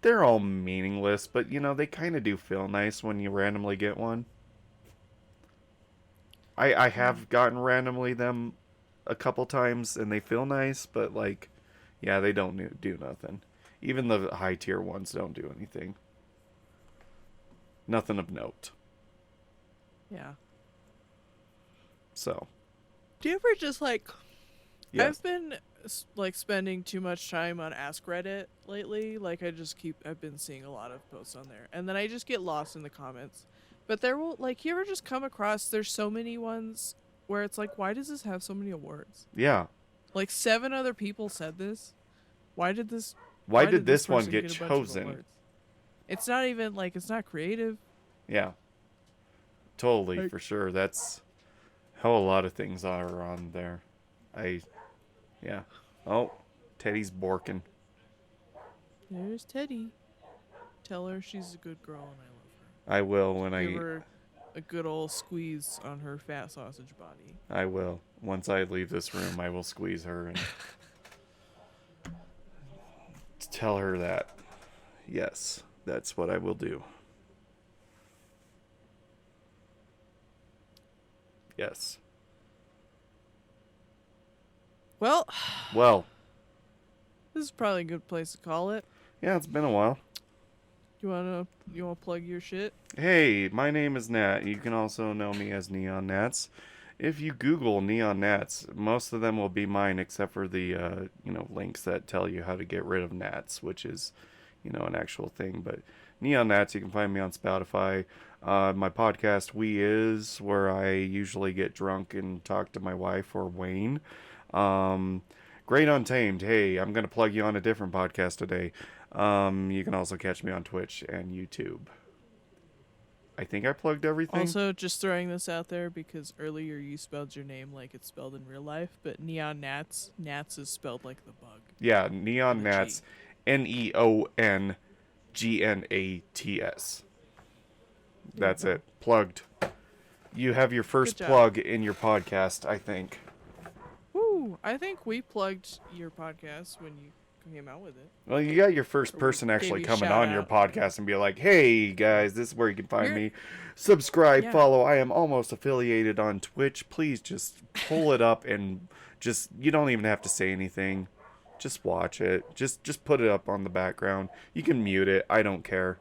they're all meaningless, but you know, they kind of do feel nice when you randomly get one. I Mm. have gotten randomly them a couple times and they feel nice, but like, yeah, they don't do nothing. Even the high tier ones don't do anything. Nothing of note. Yeah. So, Do you ever just like yes. I've been like spending too much time on Ask Reddit lately. Like I've been seeing a lot of posts on there, and then I just get lost in the comments. But there will like you ever just come across there's so many ones where it's like, why does this have so many awards? Yeah. Like 7 other people said this. Why did this? Why Why did did this this one person get get a bunch of chosen? awards? It's not even like it's not creative. Yeah. Totally, Like for sure. That's how a lot of things are on there. I, yeah. Oh, Teddy's borking. there's Teddy. Tell her she's a good girl and I love her. I will when Give her a good old squeeze on her fat sausage body. I will. Once I leave this room, I will squeeze her and tell her that. Yes, that's what I will do. Yes. Well, Well, this is probably a good place to call it. yeah, it's been a while. You wanna plug your shit? Hey, my name is Nat. You can also know me as NeonGnats. If you Google NeonGnats, most of them will be mine, except for the links that tell you how to get rid of gnats, which is an actual thing. But NeonGnats, you can find me on Spotify. My podcast We Is, where I usually get drunk and talk to my wife or Wayne. Um, Great Untamed. Hey, I'm gonna plug you on a different podcast today. You can also catch me on Twitch and YouTube. I think I plugged everything. Also, just throwing this out there because earlier you spelled your name like it's spelled in real life, but Neon Nats, Nats is spelled like the bug Yeah, with Neon a G. Nats, NeonGnats. There you That's go. it. Plugged. You have your Good first job. plug in your podcast, I think. Woo! I think we plugged your podcast when you came out with it. Well, you got your first Or we person gave actually you a coming shout on your out. podcast and be like, hey, guys, this is where you can find You're me. Subscribe, yeah. follow. I am almost affiliated on Twitch. Please just pull it up and you don't even have to say anything. Just watch it. Just put it up on the background. You can mute it. I don't care.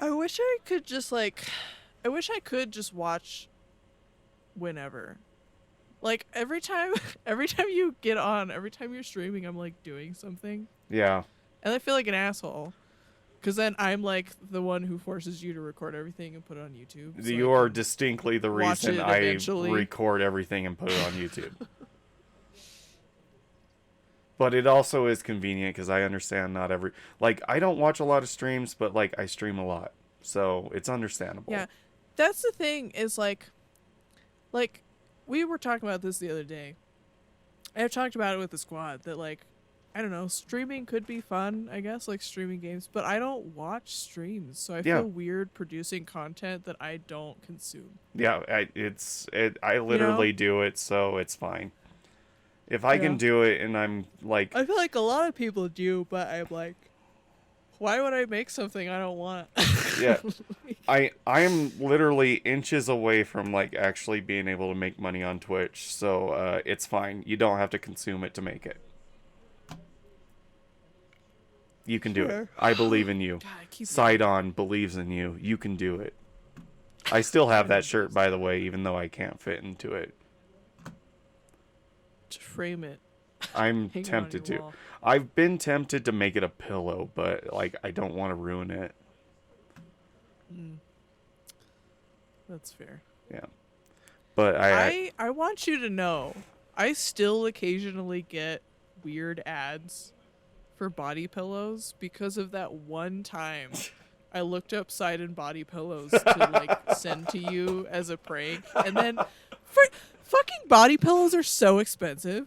I wish I could just like I wish I could just watch whenever. Like every time you get on, every time you're streaming, I'm like doing something. Yeah. And I feel like an asshole. Cause then I'm like the one who forces you to record everything and put it on YouTube. So You I are can distinctly the watch reason it I eventually. record everything and put it on YouTube. But it also is convenient because I understand not every I don't watch a lot of streams, but I stream a lot, so it's understandable. Yeah. That's the thing is like we were talking about this the other day. I've talked about it with the squad that like I don't know, streaming could be fun, I guess, like streaming games, but I don't watch streams, so I Yeah, feel weird producing content that I don't consume. yeah. I You know? literally do it, so it's fine. If I can Yeah. do it, and I'm like, I feel like a lot of people do, but I'm like, why would I make something I don't want? yeah, I'm literally inches away from actually being able to make money on Twitch, so it's fine. You don't have to consume it to make it. You can do it. Sure. I believe in you. God, I keep Sidon believes in you. You can do it. I still have that shirt, to by the way, even though I can't fit into it. frame it. I'm Hang it on tempted your to. wall. I've been tempted to make it a pillow, but I don't want to ruin it. Mm, that's fair. Yeah. But I want you to know, I still occasionally get weird ads for body pillows because of that one time I looked up side and body pillows to like send to you as a prank, and then fucking body pillows are so expensive.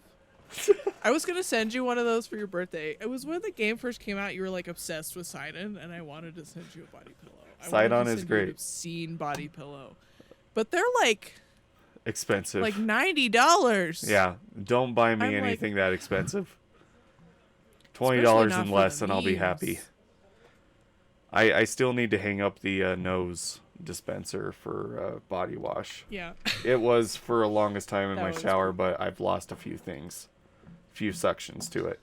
I was gonna send you one of those for your birthday. It was when the game first came out. You were like obsessed with Sidon, and I wanted to send you a body pillow. Sidon is great. An obscene body pillow, but they're like expensive, like $90. Yeah, don't buy me anything that expensive. $20 and less, and I'll be happy. I still need to hang up the nose dispenser for body wash. Yeah. It was for the longest time in That my was shower, cool. but I've lost a few suctions to it.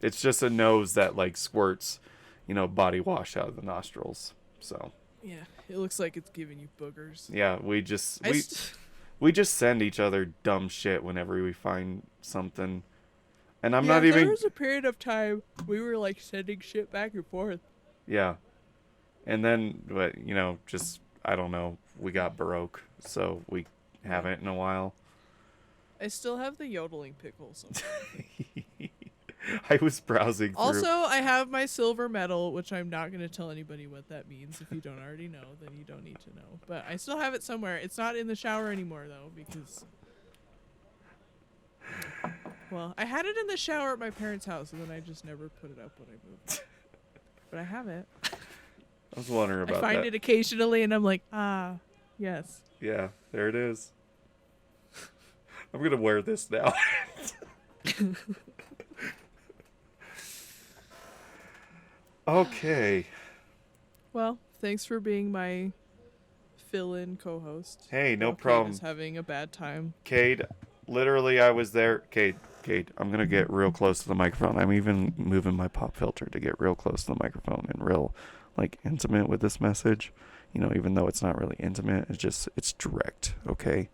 It's just a nose that like squirts, body wash out of the nostrils. So. Yeah, it looks like it's giving you boogers. Yeah, we just send each other dumb shit whenever we find something. And I'm not even. There was a period of time we were like sending shit back and forth. Yeah. And then, but just I don't know. We got Baroque, so we haven't in a while. I still have the yodeling pickle somewhere. I was browsing through. Also, I have my silver medal, which I'm not going to tell anybody what that means. If you don't already know, then you don't need to know. But I still have it somewhere. It's not in the shower anymore, though, because... Well, I had it in the shower at my parents' house, and then I just never put it up when I moved. But I have it. I was wondering about that. I find it occasionally, and I'm like, yes. Yeah, there it is. I'm going to wear this now. Okay. Well, thanks for being my fill-in co-host. Hey, no While problem. Kade is having a bad time. Kade, literally, I was there. Kade, I'm going to get real close to the microphone. I'm even moving my pop filter to get real close to the microphone and real, intimate with this message. Even though it's not really intimate, it's direct, okay?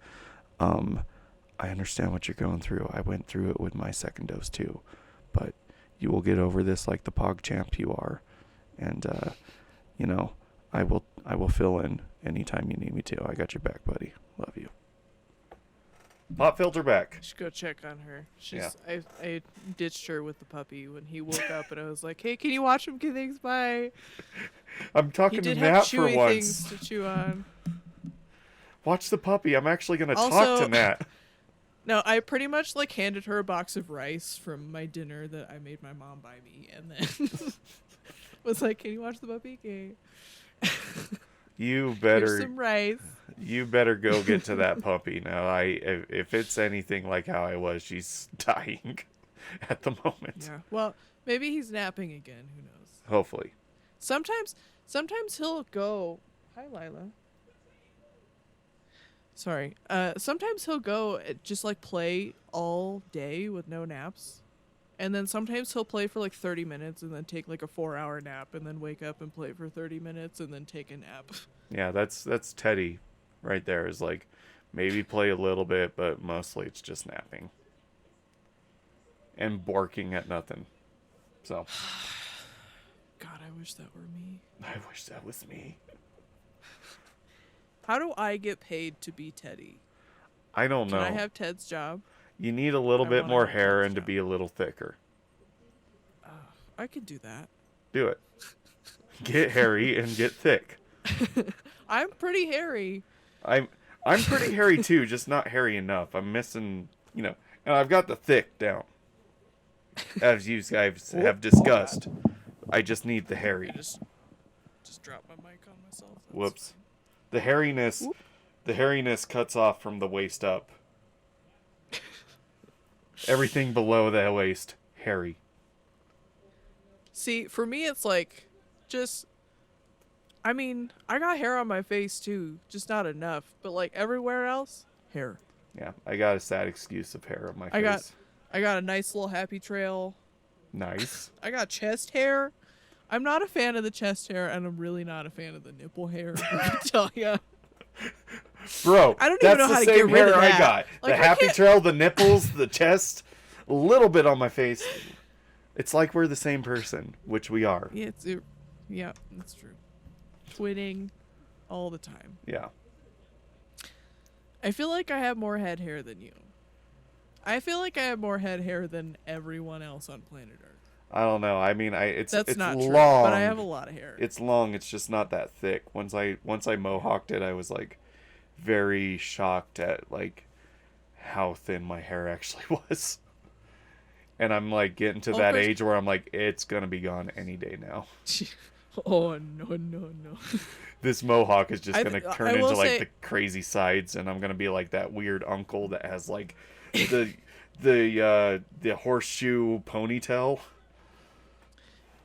I understand what you're going through. I went through it with my second dose, too. But you will get over this like the pog champ you are. And, I will fill in anytime you need me to. I got your back, buddy. Love you. Pop filter back. I should go check on her. I ditched her with the puppy when he woke up, and I was like, "Hey, can you watch him? Thanks, bye." I'm talking to Nat for once. Things to chew on. Watch the puppy. I'm actually gonna talk to Nat. No, I pretty much handed her a box of rice from my dinner that I made my mom buy me, and then was like, "Can you watch the puppy? Okay." You better. Here's some rice. You better go get to that puppy now. If it's anything like how I was, she's dying at the moment. Yeah. Well, maybe he's napping again. Who knows? Hopefully. Sometimes he'll go. Hi, Lila. Sorry. Sometimes he'll go just play all day with no naps. And then sometimes he'll play for 30 minutes and then take a 4-hour nap and then wake up and play for 30 minutes and then take a nap. Yeah, that's Teddy right there is maybe play a little bit, but mostly it's just napping. And barking at nothing. So. God, I wish that were me. I wish that was me. How do I get paid to be Teddy? I don't know. Can I have Ted's job? You need a little bit more hair and to be a little thicker. I could do that. Do it. Get hairy and get thick. I'm pretty hairy. I'm pretty hairy too, just not hairy enough. I'm missing, and I've got the thick down. As you guys have discussed. I just need the hairy. I just dropped my mic on myself. Whoops. The hairiness cuts off from the waist up. Everything below the waist, hairy. See, for me, it's I got hair on my face too, just not enough. But everywhere else, hair. Yeah, I got a sad excuse of hair on my face. I got a nice little happy trail. Nice. I got chest hair. I'm not a fan of the chest hair, and I'm really not a fan of the nipple hair. I can tell ya. Bro, I don't even know how to get rid of that. I got. The happy trail, the nipples, the chest, a little bit on my face. It's like we're the same person, which we are. Yeah, that's true. Twinning all the time. Yeah. I feel like I have more head hair than you. I feel like I have more head hair than everyone else on planet Earth. I don't know. I mean, That's it's not long. true, but I have a lot of hair. It's long. It's just not that thick. Once I mohawked it, I was like very shocked at like how thin my hair actually was. And I'm like getting to that age where I'm like, it's gonna be gone any day now. Oh no. This mohawk is just gonna turn into like say, the crazy sides, and I'm gonna be like that weird uncle that has like the horseshoe ponytail.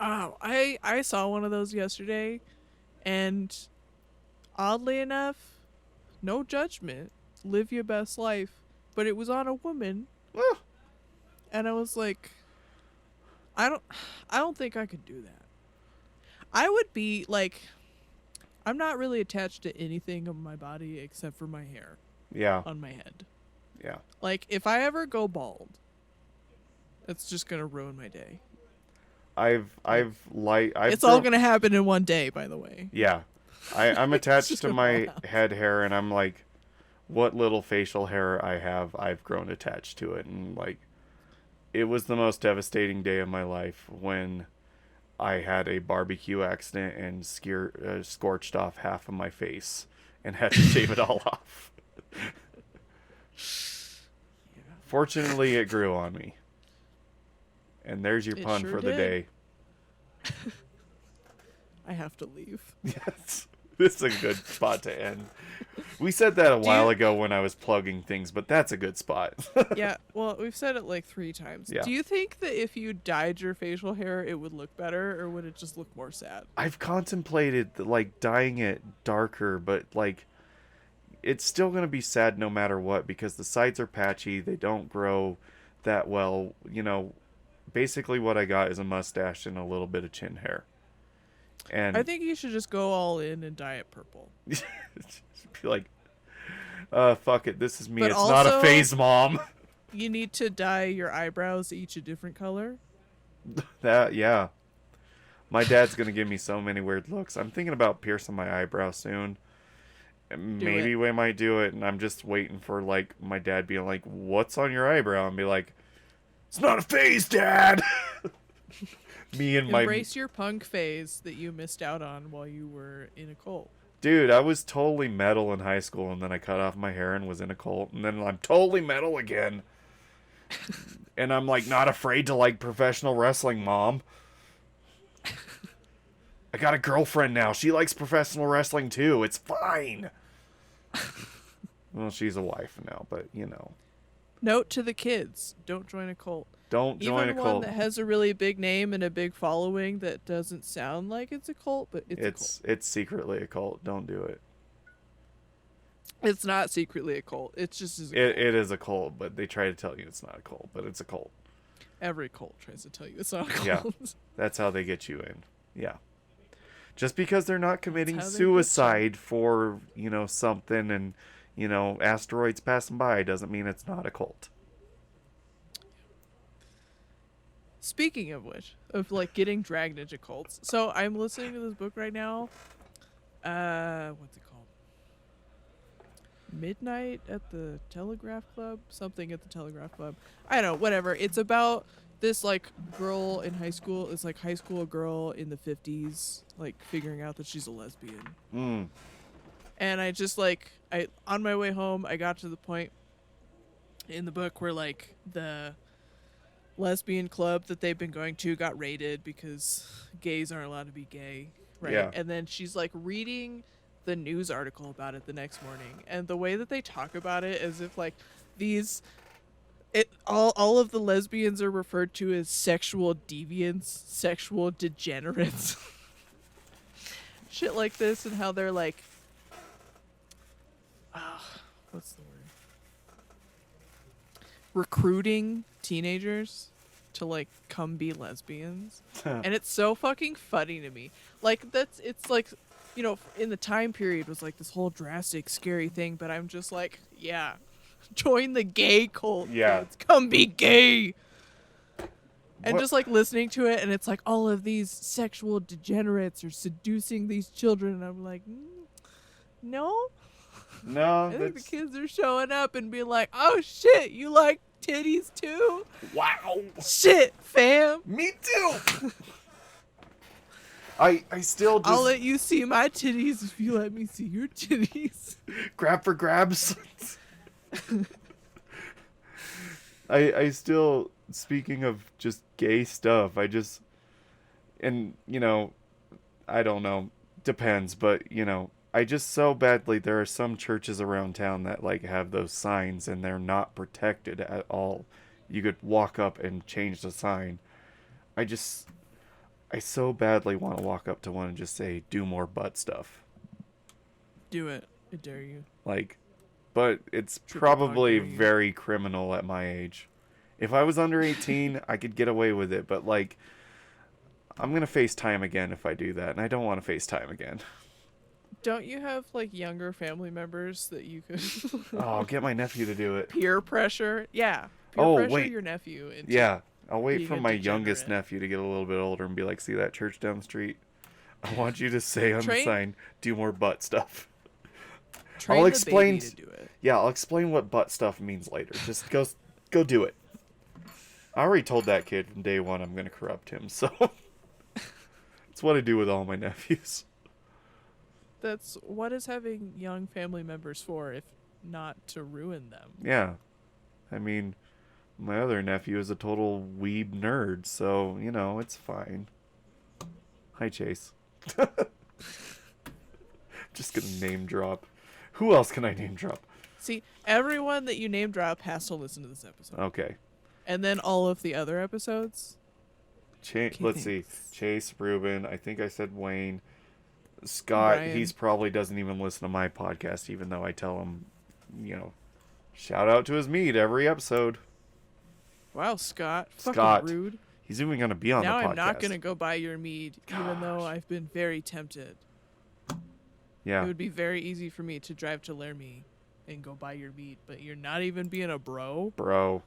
Oh, I saw one of those yesterday, and oddly enough, no judgment, live your best life, but it was on a woman, and I was like, I don't think I could do that. I would be like, I'm not really attached to anything on my body except for my hair. Yeah. On my head. Yeah. Like, if I ever go bald, it's just gonna ruin my day. It's all gonna happen in one day, by the way. Yeah. I'm attached to my head hair, and I'm like, what little facial hair I have, I've grown attached to it. And like, it was the most devastating day of my life when I had a barbecue accident and scorched off half of my face and had to shave it all off. Fortunately, it grew on me. And there's your pun for the day. I have to leave. Yes. This is a good spot to end. We said that a while ago when I was plugging things, but that's a good spot. Yeah, well, we've said it like 3 times. Yeah. Do you think that if you dyed your facial hair, it would look better, or would it just look more sad? I've contemplated like dyeing it darker, but like it's still going to be sad no matter what because the sides are patchy. They don't grow that well. You know, basically what I got is a mustache and a little bit of chin hair. And I think you should just go all in and dye it purple. Be like, fuck it, this is me. But it's also, not a phase, Mom. You need to dye your eyebrows each a different color. Yeah. My dad's gonna give me so many weird looks. I'm thinking about piercing my eyebrow soon. Maybe we might do it, and I'm just waiting for like my dad being like, "What's on your eyebrow?" and be like, "It's not a phase, Dad." Me and Embrace your punk phase that you missed out on while you were in a cult. Dude, I was totally metal in high school, and then I cut off my hair and was in a cult, and then I'm totally metal again. And I'm like not afraid to like professional wrestling, Mom. I got a girlfriend now. She likes professional wrestling too. It's fine. Well, she's a wife now, but you know. Note to the kids: don't join a cult. Don't join a cult. Even one that has a really big name and a big following that doesn't sound like it's a cult, but it's a cult. It's secretly a cult. Don't do it. It's not secretly a cult. It's just it is a cult, but they try to tell you it's not a cult, but it's a cult. Every cult tries to tell you it's not a cult. Yeah, that's how they get you in. Yeah. Just because they're not committing suicide for, you know, something and, you know, asteroids passing by doesn't mean it's not a cult. Speaking of which, of like getting dragged into cults. So I'm listening to this book right now. What's it called? Midnight at the Telegraph Club? Something at the Telegraph Club. I don't know, whatever. It's about this like girl in high school. It's like high school girl in the 50s, like figuring out that she's a lesbian. Mm. And I just like, on my way home, I got to the point in the book where like the lesbian club that they've been going to got raided because gays aren't allowed to be gay, right? Yeah. And then she's like reading the news article about it the next morning, and the way that they talk about it as if like all of the lesbians are referred to as sexual deviants, sexual degenerates, shit like this, and how they're like, what's the word? Recruiting teenagers to like come be lesbians. And it's so fucking funny to me. Like it's like, you know, in the time period was like this whole drastic scary thing, but I'm just like, yeah, join the gay cult. Yeah. Kids. Come be gay. And just like listening to it, and it's like all of these sexual degenerates are seducing these children, and I'm like, no. No, I think the kids are showing up and being like, oh shit, you like titties too? Wow. Shit, fam. Me too. I still just I'll let you see my titties if you let me see your titties. grab for grabs. I still, speaking of just gay stuff, and I don't know, depends, but I just so badly, there are some churches around town that like have those signs and they're not protected at all. You could walk up and change the sign. I so badly want to walk up to one and just say, do more butt stuff. Do it. I dare you. Like, but it's Triple dog probably dare you. very criminal at my age. If I was under 18, I could get away with it, but like, I'm going to face time again if I do that, and I don't want to face time again. Don't you have like younger family members that you could Oh, I'll get my nephew to do it. peer pressure? Yeah. Peer Oh, pressure wait. your nephew into Yeah, I'll wait being for a my youngest degenerate. nephew to get a little bit older and be like, see that church down the street? I want you to say on the Train- sign, do more butt stuff. train I'll the explain baby to do it. Yeah, I'll explain what butt stuff means later. Just go do it. I already told that kid from day one I'm going to corrupt him, so it's what I do with all my nephews. That's what is having young family members for if not to ruin them. Yeah. I mean, my other nephew is a total weeb nerd, so, it's fine. Hi, Chase. Just gonna name drop. Who else can I name drop? See, everyone that you name drop has to listen to this episode. Okay. And then all of the other episodes. Let's see. Chase, Ruben, I think I said Wayne. Scott, Brian. he's probably doesn't even listen to my podcast, even though I tell him, shout out to his mead every episode. Wow, Scott. Scott. Fucking rude. He's even going to be on Now the podcast. I'm not going to go buy your mead, even though I've been very tempted. Yeah. It would be very easy for me to drive to Laramie and go buy your mead, but you're not even being a bro. Bro,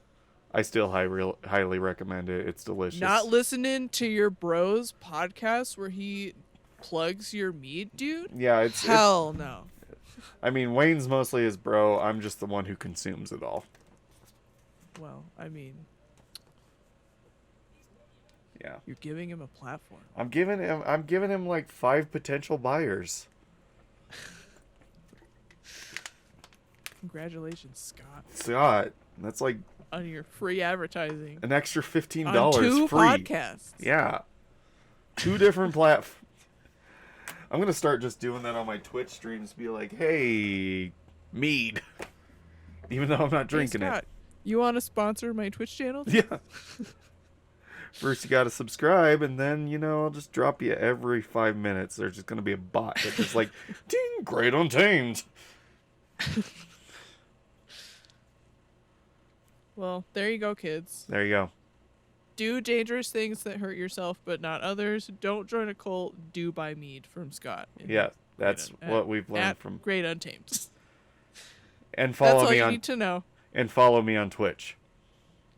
I still highly recommend it. It's delicious. Not listening to your bro's podcast where he plugs your mead, dude? Yeah, it's Hell no. I mean, Wayne's mostly his bro. I'm just the one who consumes it all. Well, I mean, Yeah. you're giving him a platform. I'm giving him like 5 potential buyers. Congratulations, Scott, Scott, that's like on your free advertising an extra $15 on 2 free. podcasts. Yeah. 2 different platforms. I'm going to start just doing that on my Twitch streams. Be like, hey, mead. Even though I'm not drinking hey, Scott, you want to sponsor my Twitch channel? it. Yeah. First, you got to subscribe, and then, I'll just drop you every 5 minutes. There's just going to be a bot that's just like, ding, great untamed. Well, there you go, kids. There you go. Do dangerous things that hurt yourself, but not others. Don't join a cult. Do buy mead from Scott. Yeah, that's what we've learned at from. Great Untamed. And That's follow all me you on need to know. Twitch.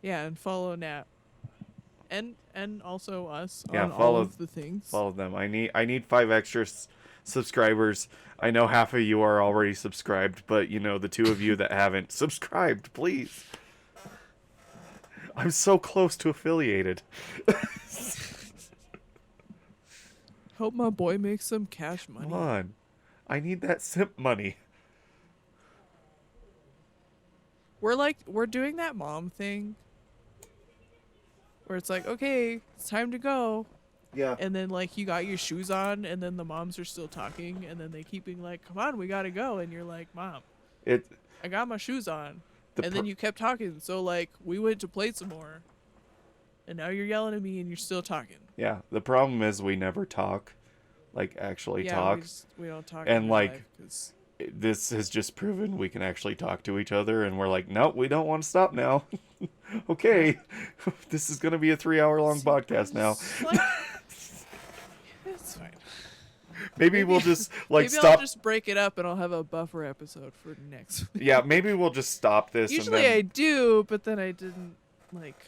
Yeah, and follow Nat. And also us Yeah, on all follow- of the things. Follow them. I need 5 extra subscribers. I know half of you are already subscribed, but the 2 of you that haven't subscribed, please. I'm so close to affiliated. Hope my boy makes some cash money. Come on. I need that simp money. We're doing that mom thing where it's like, okay, it's time to go. Yeah. And then like you got your shoes on and then the moms are still talking and then they keep being like, come on, we gotta go. And you're like, Mom, I got my shoes on. And then you kept talking. So like we went to play some more. And now you're yelling at me and you're still talking. Yeah, the problem is we never talk. Like actually talk. We don't talk. And, in like, life 'cause This has just proven we can actually talk to each other, and we're like, nope, we don't want to stop now. Okay, this is going to be a 3-hour-long podcast now. like, it's fine. Maybe we'll just like Maybe stop. I'll just break it up and I'll have a buffer episode for next week. Yeah, maybe we'll just stop this. Usually and then I do, but then I didn't like.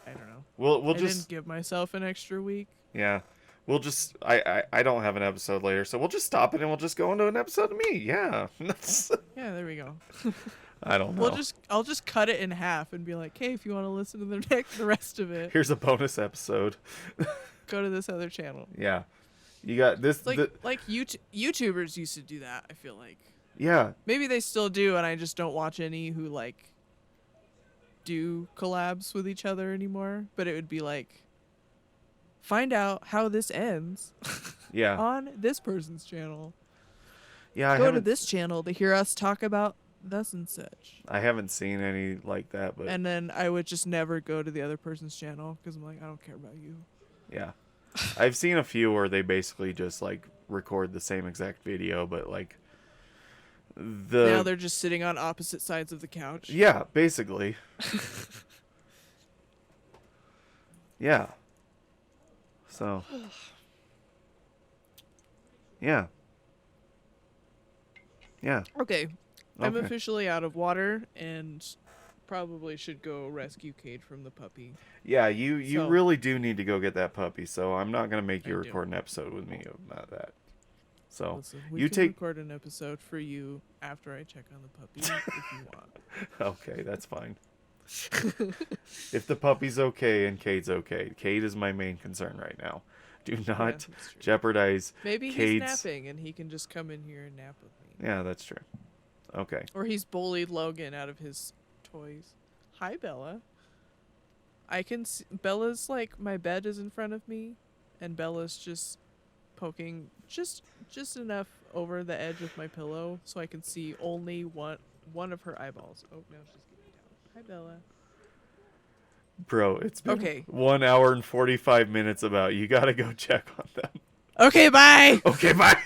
I don't know. we'll I just didn't give myself an extra week. yeah. We'll just I don't have an episode later, so we'll just stop it and we'll just go into an episode of me. Yeah. Yeah, there we go. I don't know. I'll just cut it in half and be like, hey, if you want to listen to the rest of it, Here's a bonus episode. go to this other channel. Yeah. You got this. Like YouTubers used to do that, I feel like. Yeah. Maybe they still do, and I just don't watch any who like do collabs with each other anymore. But it would be like, find out how this ends Yeah. on this person's channel. Yeah. Go to this channel to hear us talk about thus and such. I haven't seen any like that, but And then I would just never go to the other person's channel because I'm like, I don't care about you. yeah. I've seen a few where they basically just like record the same exact video, but like Now they're just sitting on opposite sides of the couch. yeah, basically. Yeah. So yeah. Yeah. Okay. I'm Okay. officially out of water and probably should go rescue Kade from the puppy. Yeah, you So- really do need to go get that puppy, so I'm not gonna make you I do. record an episode with me about that. So Listen, we you can take record an episode for you after I check on the puppy if you want. okay, that's fine. If the puppy's okay and Cade's okay, Cade is my main concern right now. Do not that's true. jeopardize. Maybe he's Cade's- napping and he can just come in here and nap with me. Yeah, that's true. Okay. Or he's bullied Logan out of his toys. Hi, Bella. I can see Bella's like my bed is in front of me, and Bella's just poking just enough over the edge of my pillow so I can see only one of her eyeballs. Oh, now she's getting down. Hi, Bella. Bro, it's been Okay. 1 hour and 45 minutes about. You gotta go check on them. Okay, bye. Okay, bye.